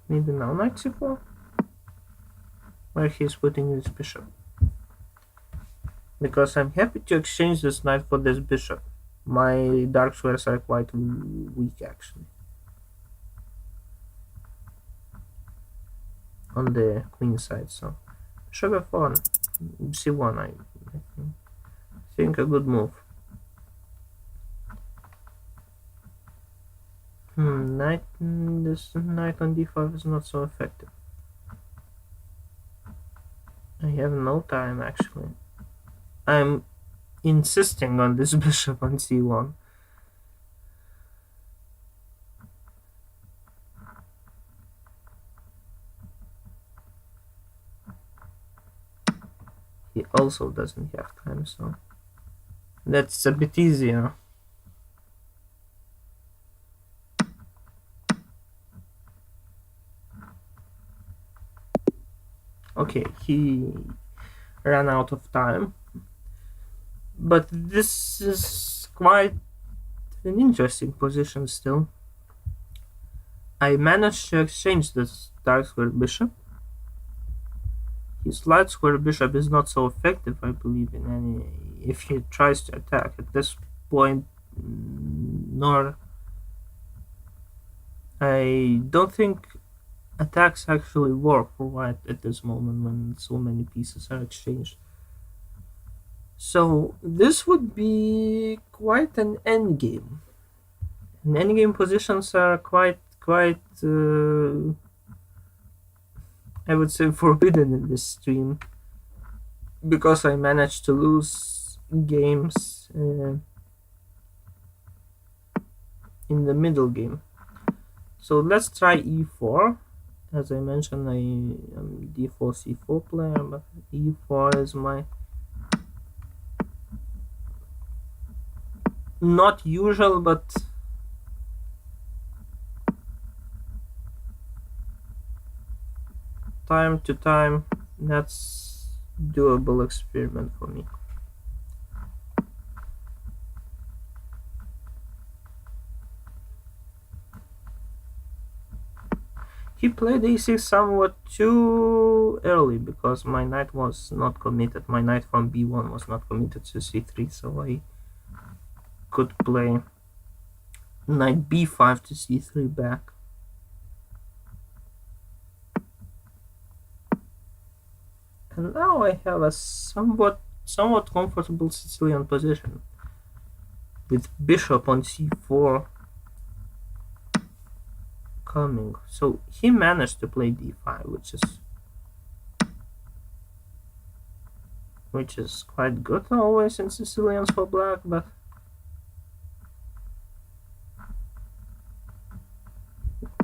Maybe now knight c4, where he's putting his bishop. Because I'm happy to exchange this knight for this bishop. My dark squares are quite weak, actually. On the queen side, so bishop f1, c1, I think a good move. This knight on d5 is not so effective. I have no time, actually. I'm insisting on this bishop on c1. He also doesn't have time, so that's a bit easier. Okay, he ran out of time, but this is quite an interesting position still. I managed to exchange this dark square bishop. His light square bishop is not so effective, I believe, in any if he tries to attack at this point. Nor I don't think attacks actually work for white at this moment when so many pieces are exchanged. So this would be quite an endgame. And endgame positions are quite I would say forbidden in this stream, because I managed to lose games in the middle game. So let's try e4. As I mentioned, I am d4 c4 player, but e4 is my not usual, but time to time that's doable experiment for me. He played a6 somewhat too early because my knight was not committed. My knight from b1 was not committed to c3, so I could play knight b5 to c3 back. And now I have a somewhat comfortable Sicilian position with bishop on c4 coming. So he managed to play d5, which is quite good always in Sicilians for black, but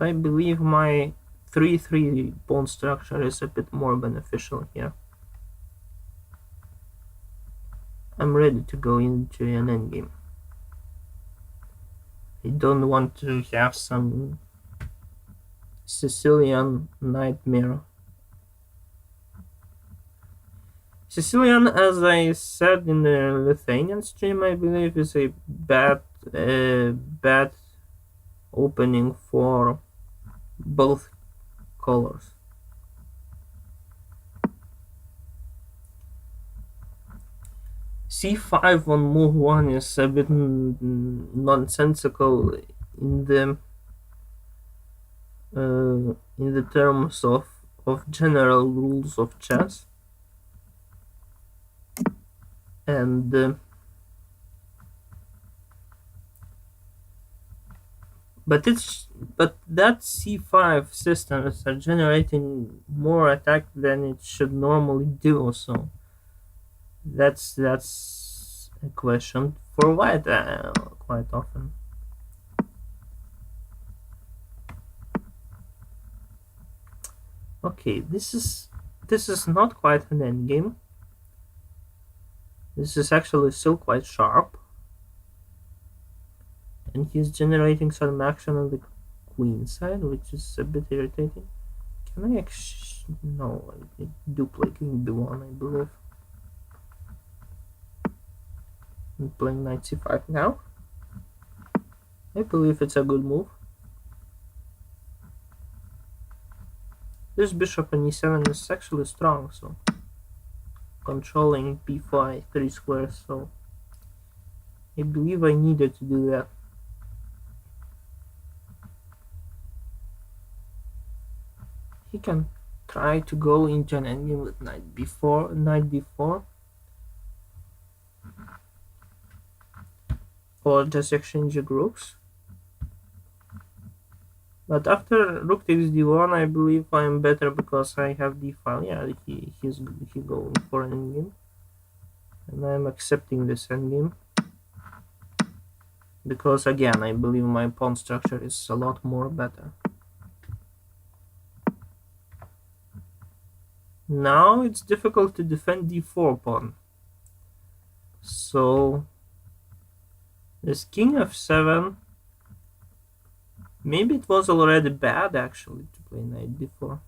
I believe my 3-3 pawn structure is a bit more beneficial here. I'm ready to go into an endgame. I don't want to have some Sicilian nightmare. Sicilian, as I said in the Lithuanian stream, I believe is a bad opening for both colors. c5 on move 1 is a bit nonsensical in the terms of general rules of chess, and but that c5 systems are generating more attack than it should normally do, so that's a question for white quite often. Okay, this is not quite an endgame. This is actually still quite sharp, and he's generating some action on the queen side, which is a bit irritating. Can I no, I do play king b1, I believe. I'm playing knight c5 now. I believe it's a good move. This bishop on e7 is actually strong, so controlling b5 3 squares, so I believe I needed to do that. He can try to go into an endgame with knight d4, or just exchange the groups. But after rook takes d1, I believe I am better because I have d5. Yeah, he's going for an endgame, and I am accepting this endgame because again I believe my pawn structure is a lot more better. Now it's difficult to defend d4 pawn. So this king f7. Maybe it was already bad actually to play knight d4.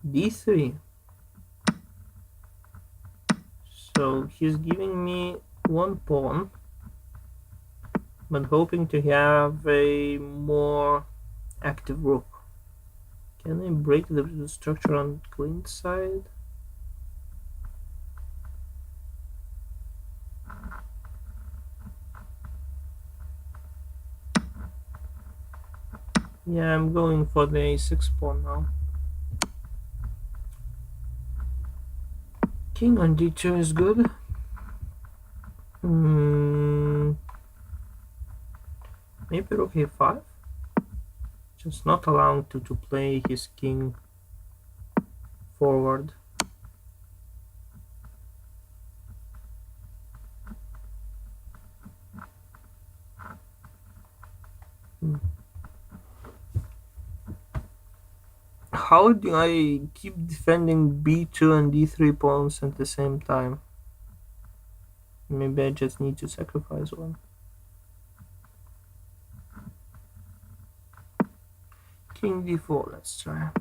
d3. So he's giving me one pawn, but hoping to have a more active rook. Can I break the structure on queen side? Yeah, I'm going for the a6 pawn now. King on d2 is good. Maybe rook a5? Just not allowing to play his king forward. How do I keep defending b2 and d3 pawns at the same time? Maybe I just need to sacrifice one. King d4, let's try.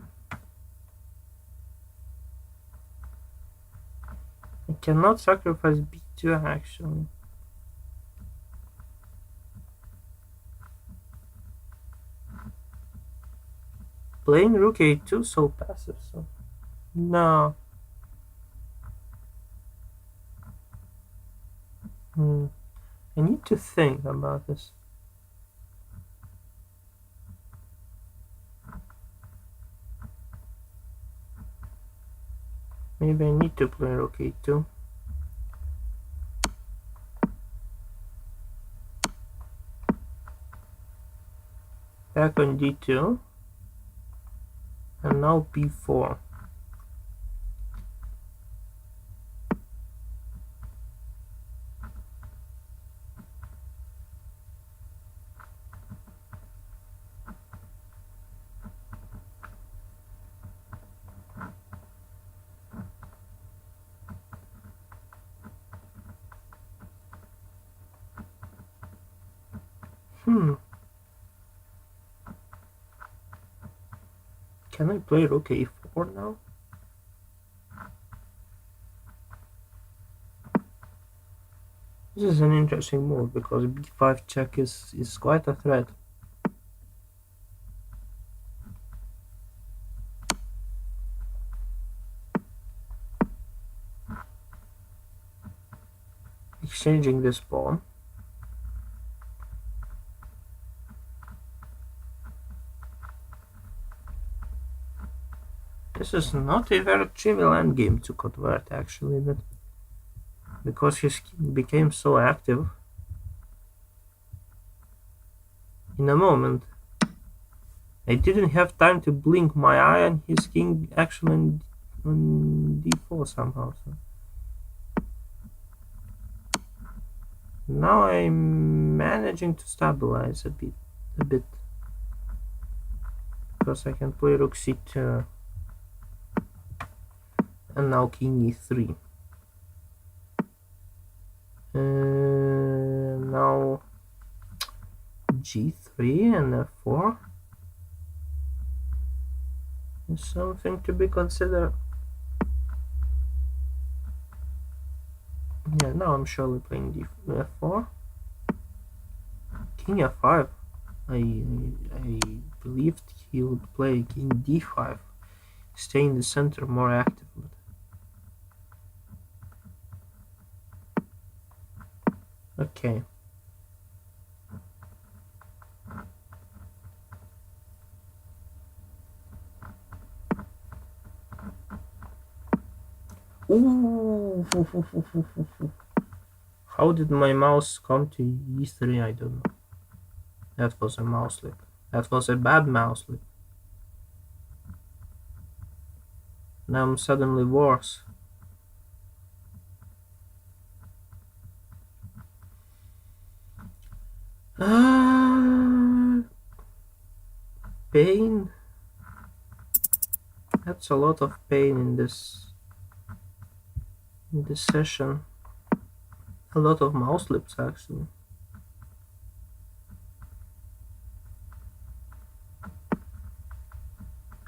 I cannot sacrifice b2 actually. Playing rook a2 so passive, so no. I need to think about this. Maybe I need to play rook a2. Back on d2. And now b4. Can I play rook a4 now? This is an interesting move because b5 check is quite a threat. Exchanging this pawn. This is not a very trivial endgame to convert actually, but because his king became so active in a moment, I didn't have time to blink my eye and his king actually on d4 somehow. So now I'm managing to stabilize a bit because I can play rook c2. And now king e3. Now g3 and f4 is something to be considered. Yeah, now I'm surely playing f4. King f5. I believed he would play king d5, stay in the center more active. Okay. Ooh. How did my mouse come to e3? I don't know. That was a mouse slip. That was a bad mouse slip. Now I'm suddenly worse. Pain. That's a lot of pain in this session. A lot of mouse slips actually.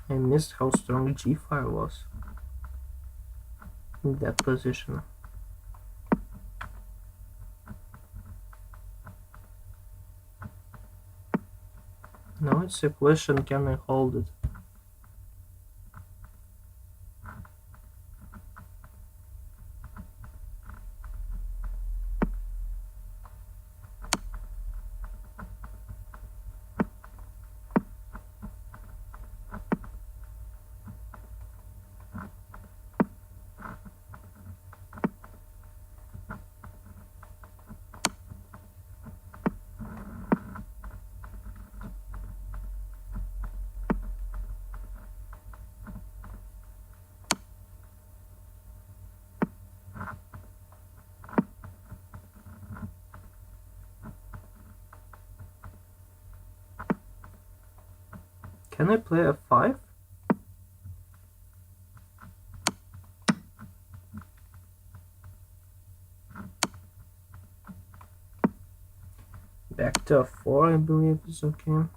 I missed how strong g5 was in that position. Now it's a question, can I hold it? Can I play f5? Back to f4, I believe is okay.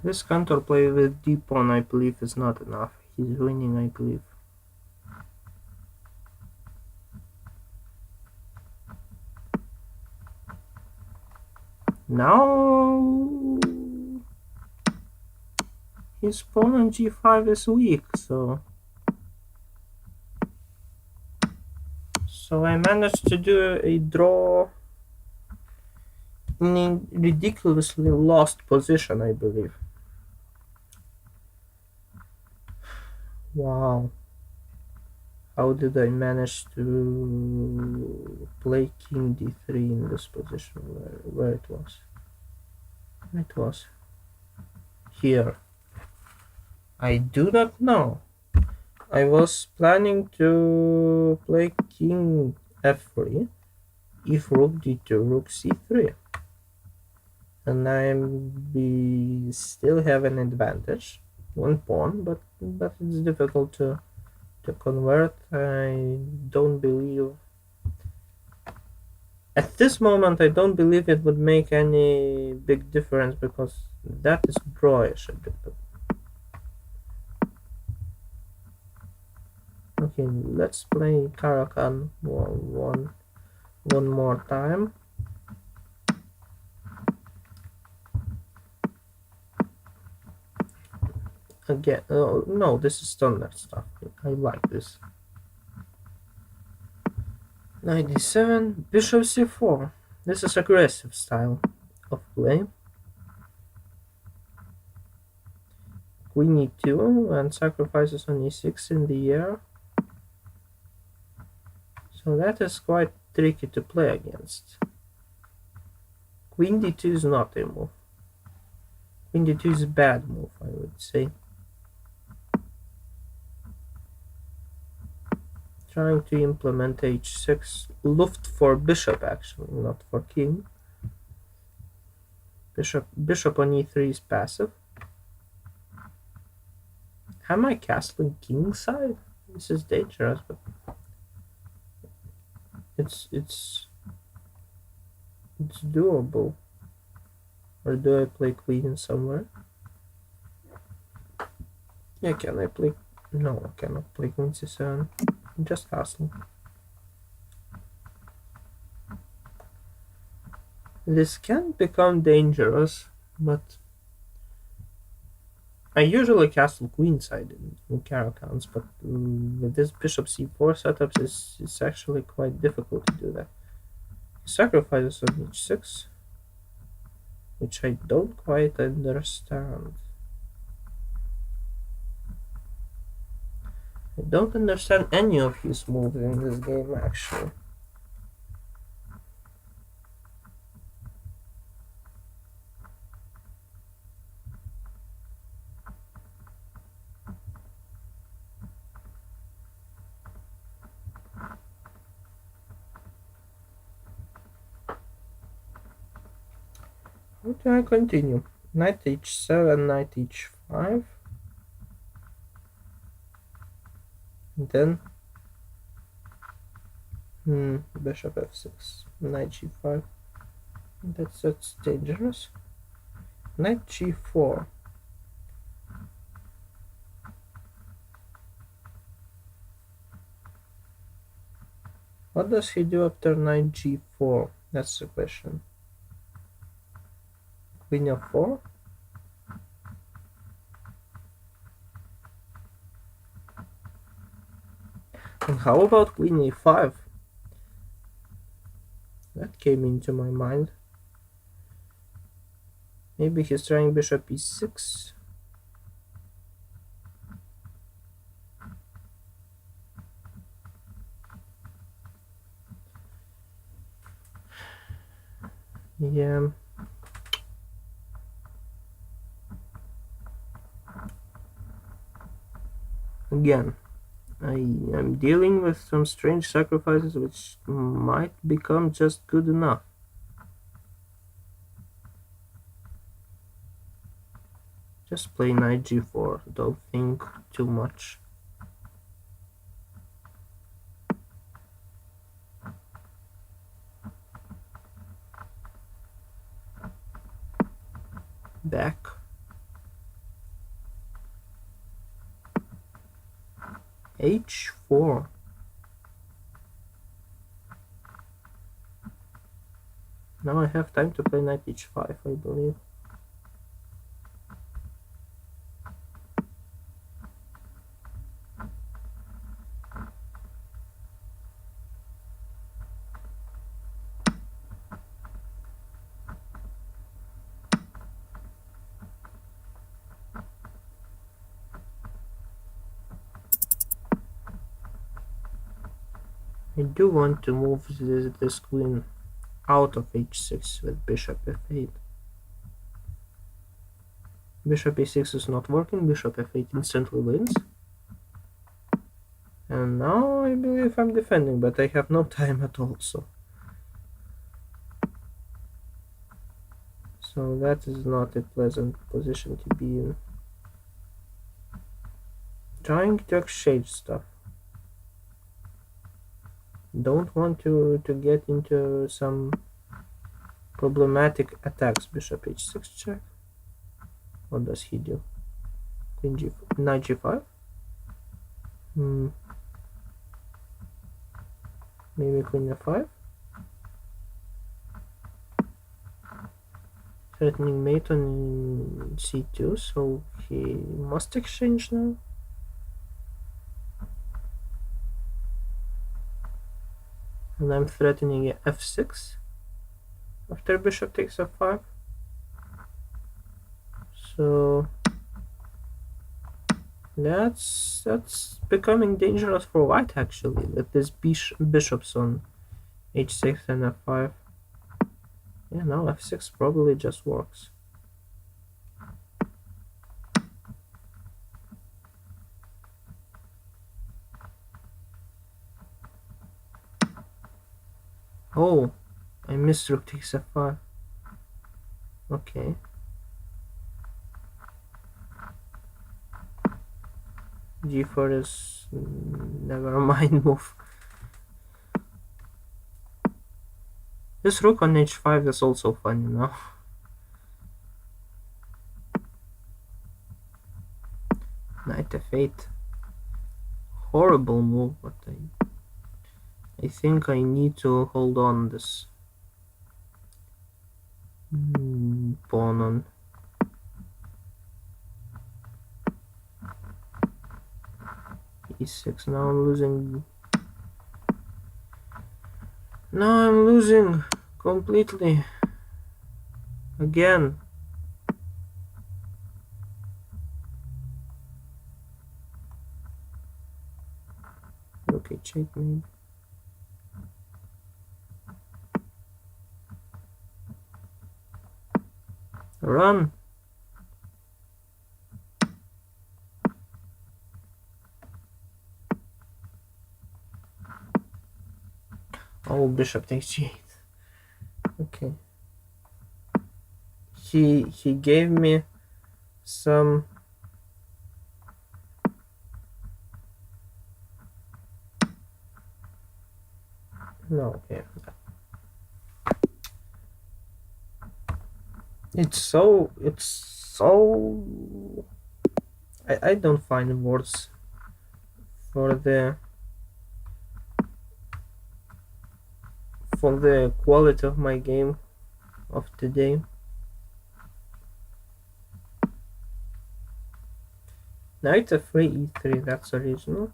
This counterplay with d pawn, I believe, is not enough. He's winning, I believe. Now his pawn on g5 is weak, so I managed to do a draw in a ridiculously lost position, I believe. Wow. How did I manage to play king d3 in this position? Where it was? It was here. I do not know. I was planning to play king f3, if rook d2, rook c3, and I still have an advantage, one pawn, but it's difficult to convert. I don't believe at this moment. I don't believe it would make any big difference because that is drawish a bit. Okay, let's play Caracan one more time. Again, no, this is standard stuff. I like this. Knight d7, bishop c4. This is aggressive style of play. Queen e2 and sacrifices on e6 in the air. So that is quite tricky to play against. Queen d2 is not a move. Queen d2 is a bad move, I would say. Trying to implement h6. Luft for bishop, actually, not for king. Bishop on e3 is passive. Am I castling king side? This is dangerous, but it's doable. Or do I play queen somewhere? Yeah, can I play? No, I cannot play queen c7. I'm just castling. This can become dangerous, but I usually castle queenside in carry counts, but with this bishop c4 setups, it's actually quite difficult to do that. He sacrifices on h6, which I don't quite understand. I don't understand any of his moves in this game, actually. How do I continue? Knight h7, knight h5. And then bishop f6, knight g5. That's dangerous. Knight g4. What does he do after knight g4? That's the question. Queen f4. And how about queen a5? That came into my mind. Maybe he's trying bishop e6. Yeah. Again, I am dealing with some strange sacrifices which might become just good enough. Just play knight g4, don't think too much. Back. h4. Now I have time to play knight h5, I believe. I do want to move this queen out of h6 with bishop f8. Bishop a6 is not working, bishop f8 instantly wins. And now I believe I'm defending, but I have no time at all, so that is not a pleasant position to be in. Trying to exchange stuff. Don't want to get into some problematic attacks. Bishop h6 check. What does he do? Queen g4, knight g5. Maybe queen f5. Threatening mate on c2, so he must exchange now. And I'm threatening f6 after bishop takes f5. So that's becoming dangerous for white, actually, with these bishops on h6 and f5. Yeah, now f6 probably just works. Oh, I missed rook takes f5. Okay. g4 is never mind move. This rook on h5 is also fun, you know. Knight f8. Horrible move, but I think I need to hold on this pawn on e6. Now I'm losing. Now I'm losing completely. Again. Okay, checkmate. Run. Oh, bishop takes g8. Okay. He gave me some. No, okay. It's so. I don't find words for the quality of my game of today. Knight f3 e3, that's original.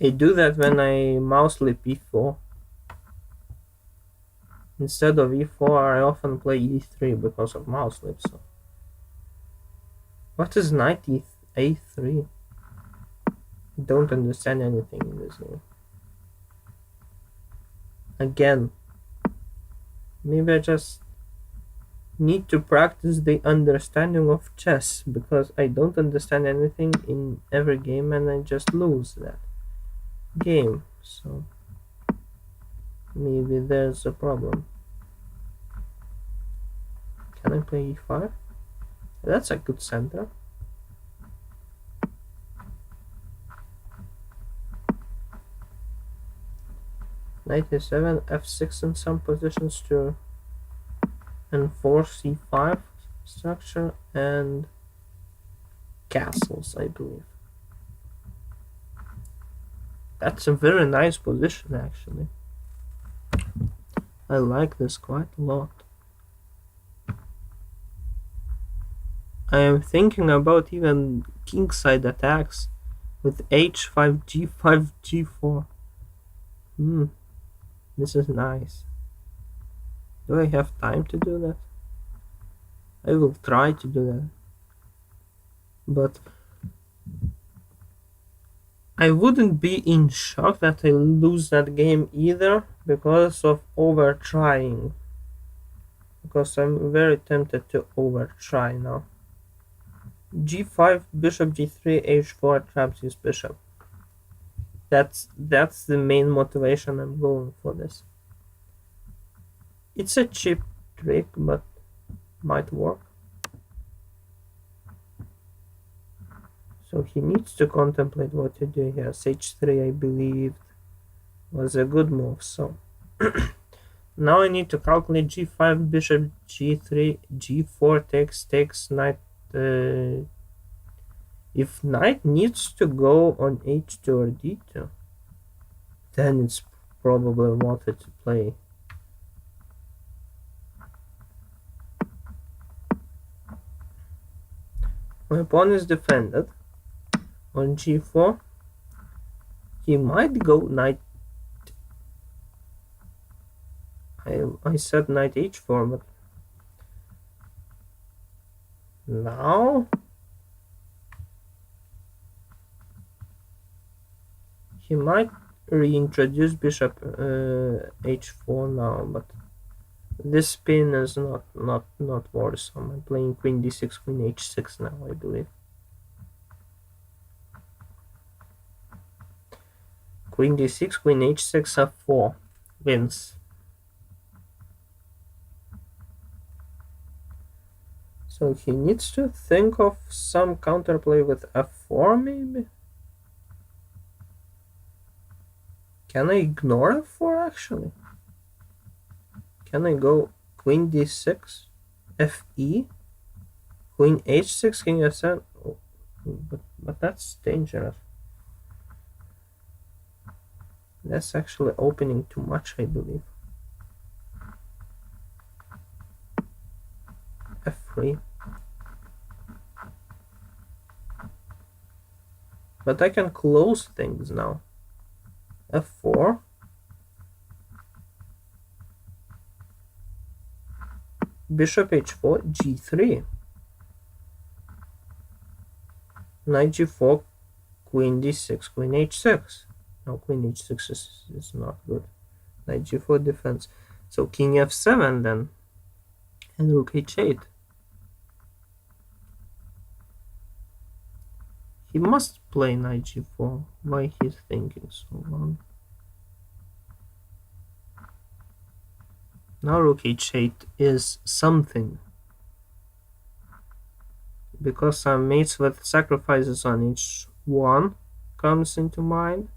I do that when I mouse slip e4. Instead of e4, I often play e3 because of mouse slip. So, what is knight a3? I don't understand anything in this game. Again, maybe I just need to practice the understanding of chess because I don't understand anything in every game and I just lose that game. So maybe there's a problem. Can I play e5? That's a good center. Knight e7, f6 in some positions to enforce c5 structure and castles, I believe. That's a very nice position, actually. I like this quite a lot. I am thinking about even kingside attacks with h5, g5, g4. This is nice. Do I have time to do that? I will try to do that. But I wouldn't be in shock that I lose that game either because of over trying. Because I'm very tempted to over try now. g5, bishop g3, h4 traps his bishop. That's the main motivation I'm going for this. It's a cheap trick, but might work. So he needs to contemplate what to do here. h3, I believe, was a good move. So now I need to calculate g5, bishop g3, g4 takes knight. If knight needs to go on h2 or d2, then it's probably worth it to play. My pawn is defended. On g4, he might go knight. I said knight h4, but now he might reintroduce bishop h4 now, but this spin is not worrisome. I'm playing queen d6, queen h6 now, I believe. Queen d6, queen h6, f4. wins. So he needs to think of some counterplay with f4 maybe? Can I ignore f4 actually? Can I go queen d6, fe, queen h6, king f7? Oh, but that's dangerous. That's actually opening too much, I believe. f3. But I can close things now. f4. Bishop h4, g3. Knight g4, queen d6, queen h6. No, queen h6 is not good. Knight g4 defense. So king f7 then. And rook h8. He must play knight g4. Why he's thinking so long? Now rook h8 is something. Because some mates with sacrifices on h1 comes into mind.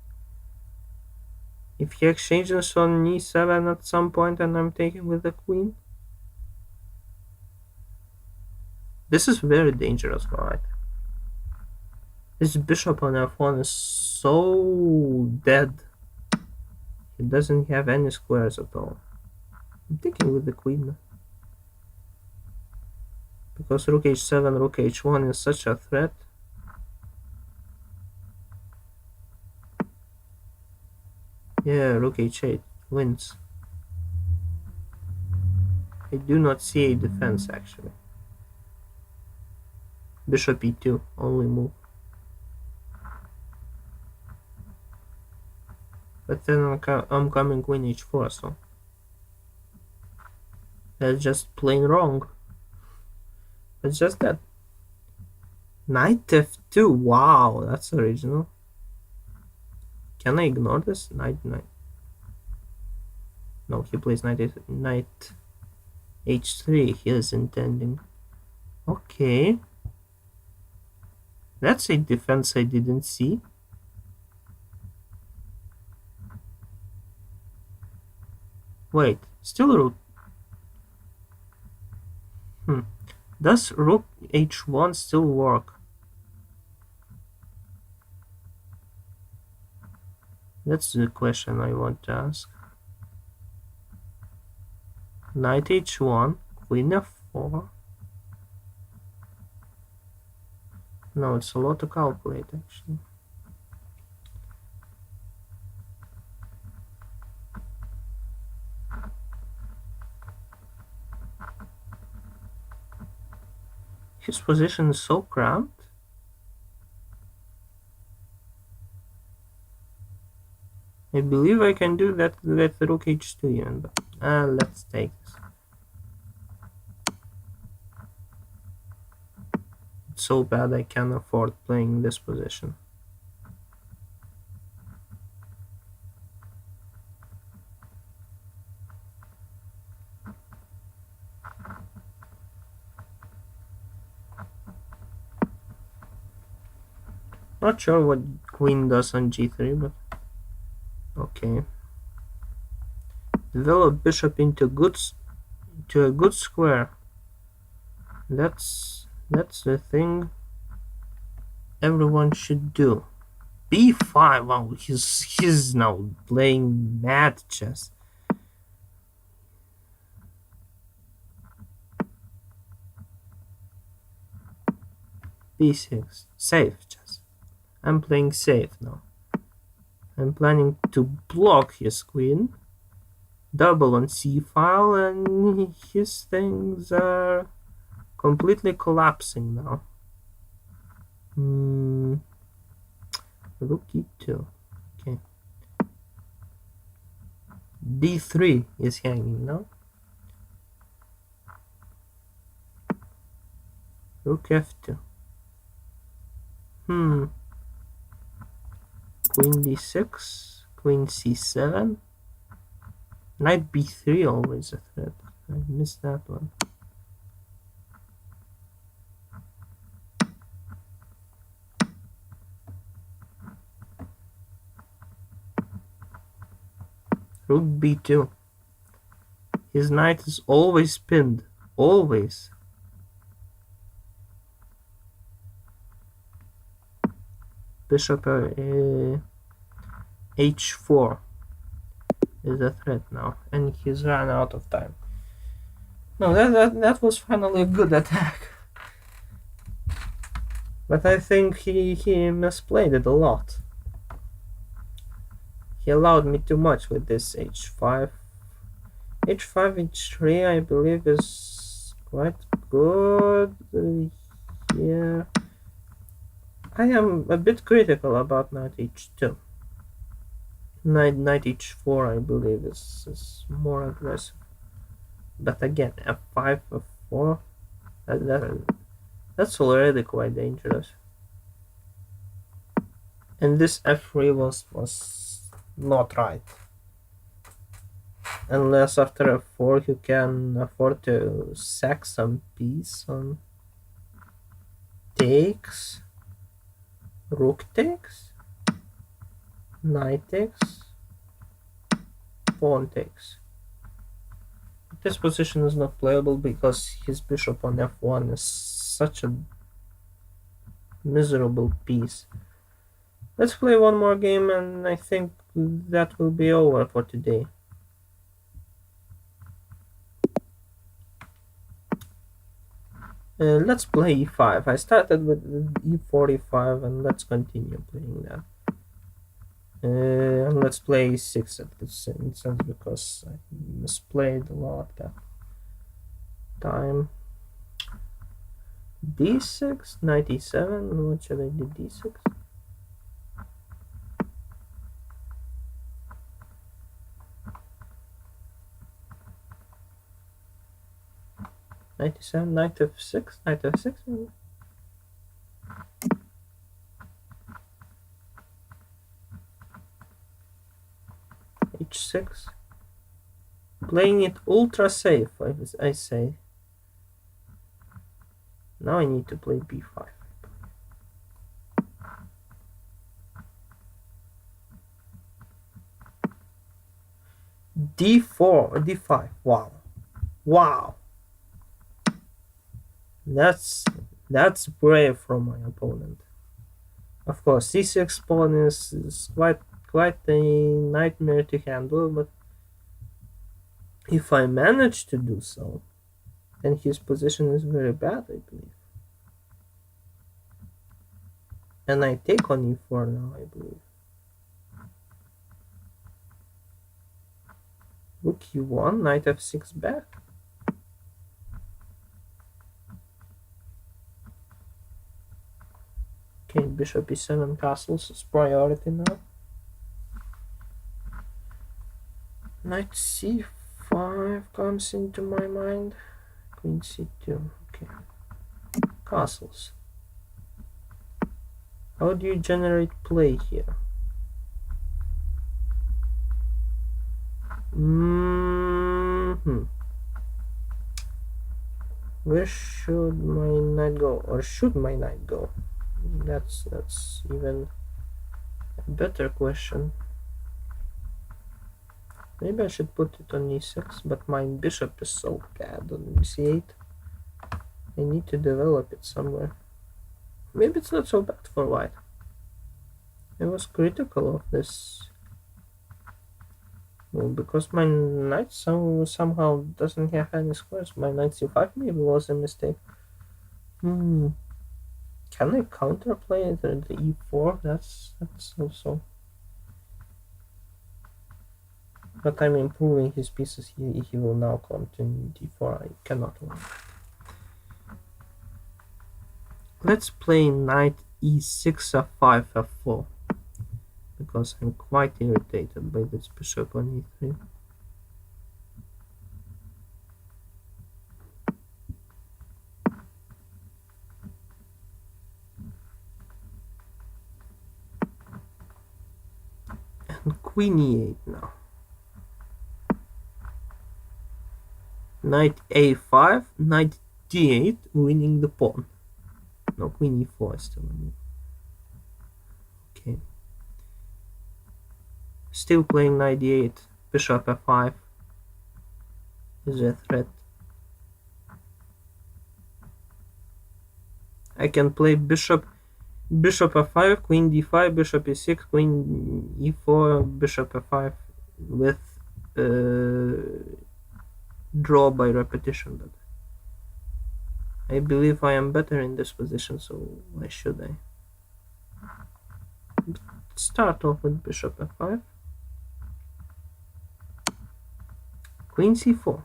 If he exchanges on e7 at some point and I'm taking with the queen. This is very dangerous, right? This bishop on f1 is so dead. He doesn't have any squares at all. I'm taking with the queen. Because rook h7, rook h1 is such a threat. Yeah, rook h8 wins. I do not see a defense actually. Bishop e2, only move. But then I'm coming queen h4, so that's just plain wrong. It's just that. Knight f2, wow, that's original. Can I ignore this? Knight. No, he plays knight h3, he is intending. Okay. That's a defense I didn't see. Wait, still rook. Does rook h1 still work? That's the question I want to ask. Knight h1, queen f4. No, it's a lot to calculate actually. His position is so cramped. I believe I can do that with rook h2 even, but let's take this. It's so bad I can't afford playing this position. Not sure what queen does on g3, but okay. Develop bishop into a good square. That's the thing everyone should do. b5. Wow, he's now playing mad chess. b6. Safe chess. I'm playing safe now. I'm planning to block his queen. Double on c-file, and his things are completely collapsing now. Rook e2. Okay. d3 is hanging now. Rook f2. Queen d6, queen c7. Knight b3 always a threat. I missed that one. Rook b2. His knight is always pinned. Always. Bishop h4 is a threat now, and he's run out of time. No, that was finally a good attack. But I think he misplayed it a lot. He allowed me too much with this h5. h5, h3 I believe is quite good. Yeah. I am a bit critical about knight h2. Knight h4 I believe is more aggressive. But again, f5, f4, that's already quite dangerous. And this f3 was not right. Unless after f4 you can afford to sack some piece on takes, rook takes, knight takes, pawn takes. This position is not playable because his bishop on f1 is such a miserable piece. Let's play one more game and I think that will be over for today. Let's play e5. I started with e4, e5 and let's continue playing that. And let's play e6 at the same sense because I misplayed a lot that time. d6, knight e7. What should I do? d6. 97, knight f6, knight f6 maybe. h6. Playing it ultra safe, I say. Now I need to play b5. d4 or d5. Wow. Wow. That's brave from my opponent. Of course, c6 pawn is quite a nightmare to handle, but if I manage to do so, then his position is very bad, I believe. And I take on e4 now, I believe. Rook e1, knight f6 back. Okay, bishop e7 castles is priority now. Knight c5 comes into my mind. Queen c2, okay. Castles. How do you generate play here? Where should my knight go? Or should my knight go? That's even a better question. Maybe I should put it on e6, but my bishop is so bad on c8. I need to develop it somewhere. Maybe it's not so bad for white. I was critical of this. Well, because my knight somehow doesn't have any squares. My knight c5 maybe was a mistake. Can I counterplay the e4? That's also. But I'm improving his pieces. He will now come to d4. I cannot win. Let's play knight e6, f5, f4. Because I'm quite irritated by this bishop on e3. And queen e8 now. Knight a5, knight d8, winning the pawn. No, queen e4 is still a move. Okay. Still playing knight d8, bishop f5 is a threat. I can play bishop f5, queen d5, bishop e6, queen e4, bishop f5 with draw by repetition, but I believe I am better in this position, so why should I? Start off with bishop f5, queen c4.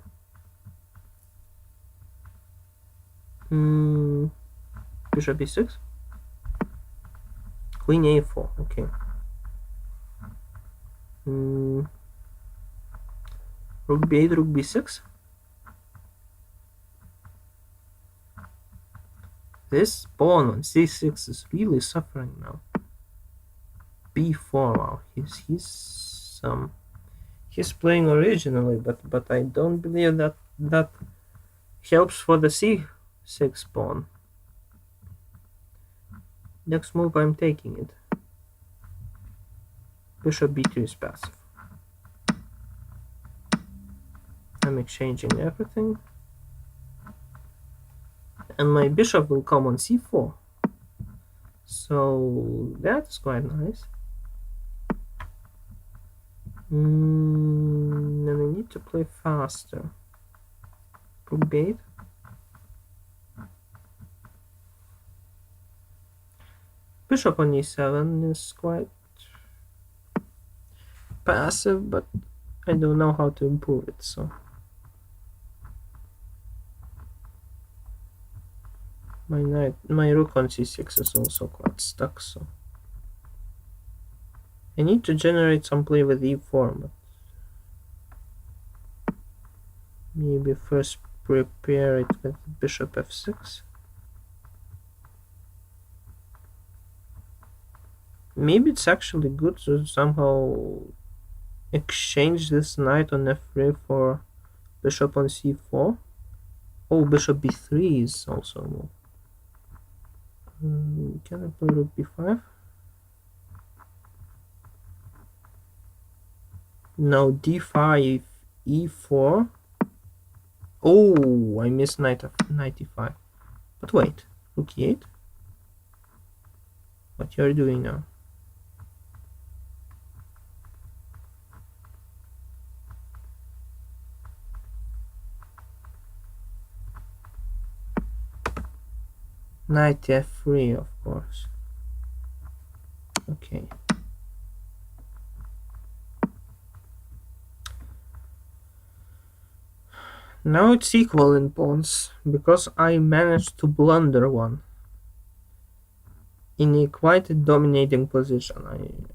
Bishop e6, queen a4. Okay. Rook b8, rook b6. This pawn on c6 is really suffering now. b4. Wow, he's playing originally, but I don't believe that helps for the c6 pawn. Next move, I'm taking it. Bishop b2 is passive. I'm exchanging everything. And my bishop will come on c4. So that's quite nice. And I need to play faster. Rook b8. Bishop on e7 is quite passive, but I don't know how to improve it, so my rook on c6 is also quite stuck, so I need to generate some play with e4, but maybe first prepare it with bishop f6. Maybe it's actually good to somehow exchange this knight on f3 for bishop on c4. Oh, bishop b3 is also a move. Can I play rook b5? No, d5, e4. Oh, I missed knight e5. But wait, rook e8? What you're doing now? Knight f3, of course. Okay. Now it's equal in pawns, because I managed to blunder one in a quite dominating position.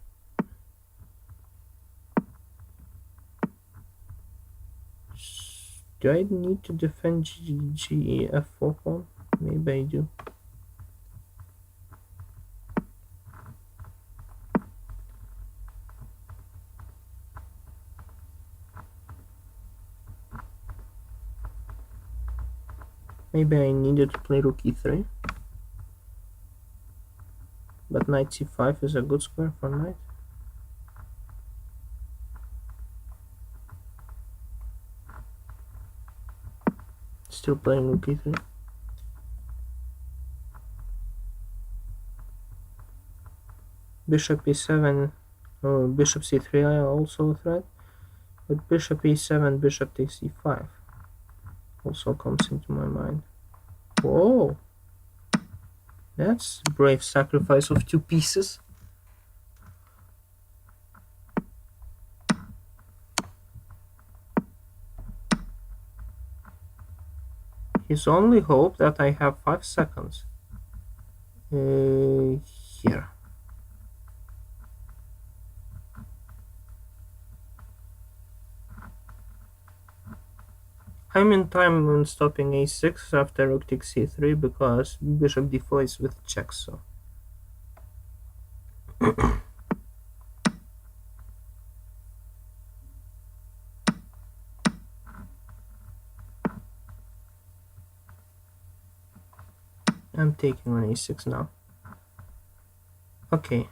Do I need to defend f4 pawn? Maybe I do. Maybe I needed to play rook e3. But knight c5 is a good square for knight. Still playing rook e3. Bishop e7, bishop c3 are also a threat. But bishop e7, bishop takes e5 also comes into my mind. Whoa! That's a brave sacrifice of 2 pieces. His only hope that I have 5 seconds. Here. I'm in time on stopping a6 after rook takes c3 because bishop d4 is with check, so. I'm taking on a6 now. Okay,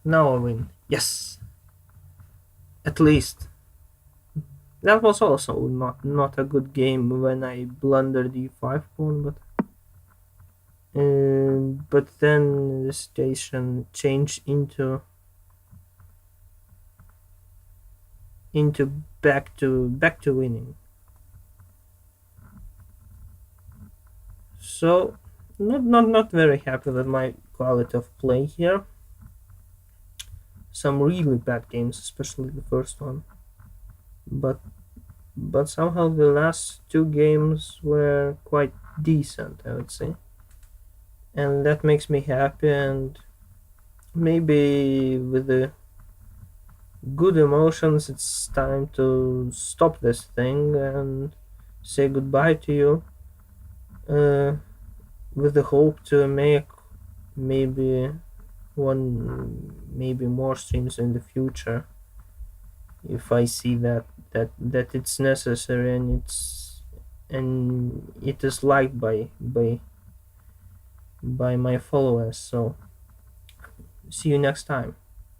now I win. Yes, at least. That was also not a good game when I blundered e5 pawn, but then the situation changed into back to winning. So not very happy with my quality of play here. Some really bad games, especially the first one. But somehow the last two games were quite decent, I would say, and that makes me happy. And maybe with the good emotions, it's time to stop this thing and say goodbye to you. Uh, with the hope to make maybe maybe more streams in the future if I see that it's necessary and it is liked by my followers. So see you next time.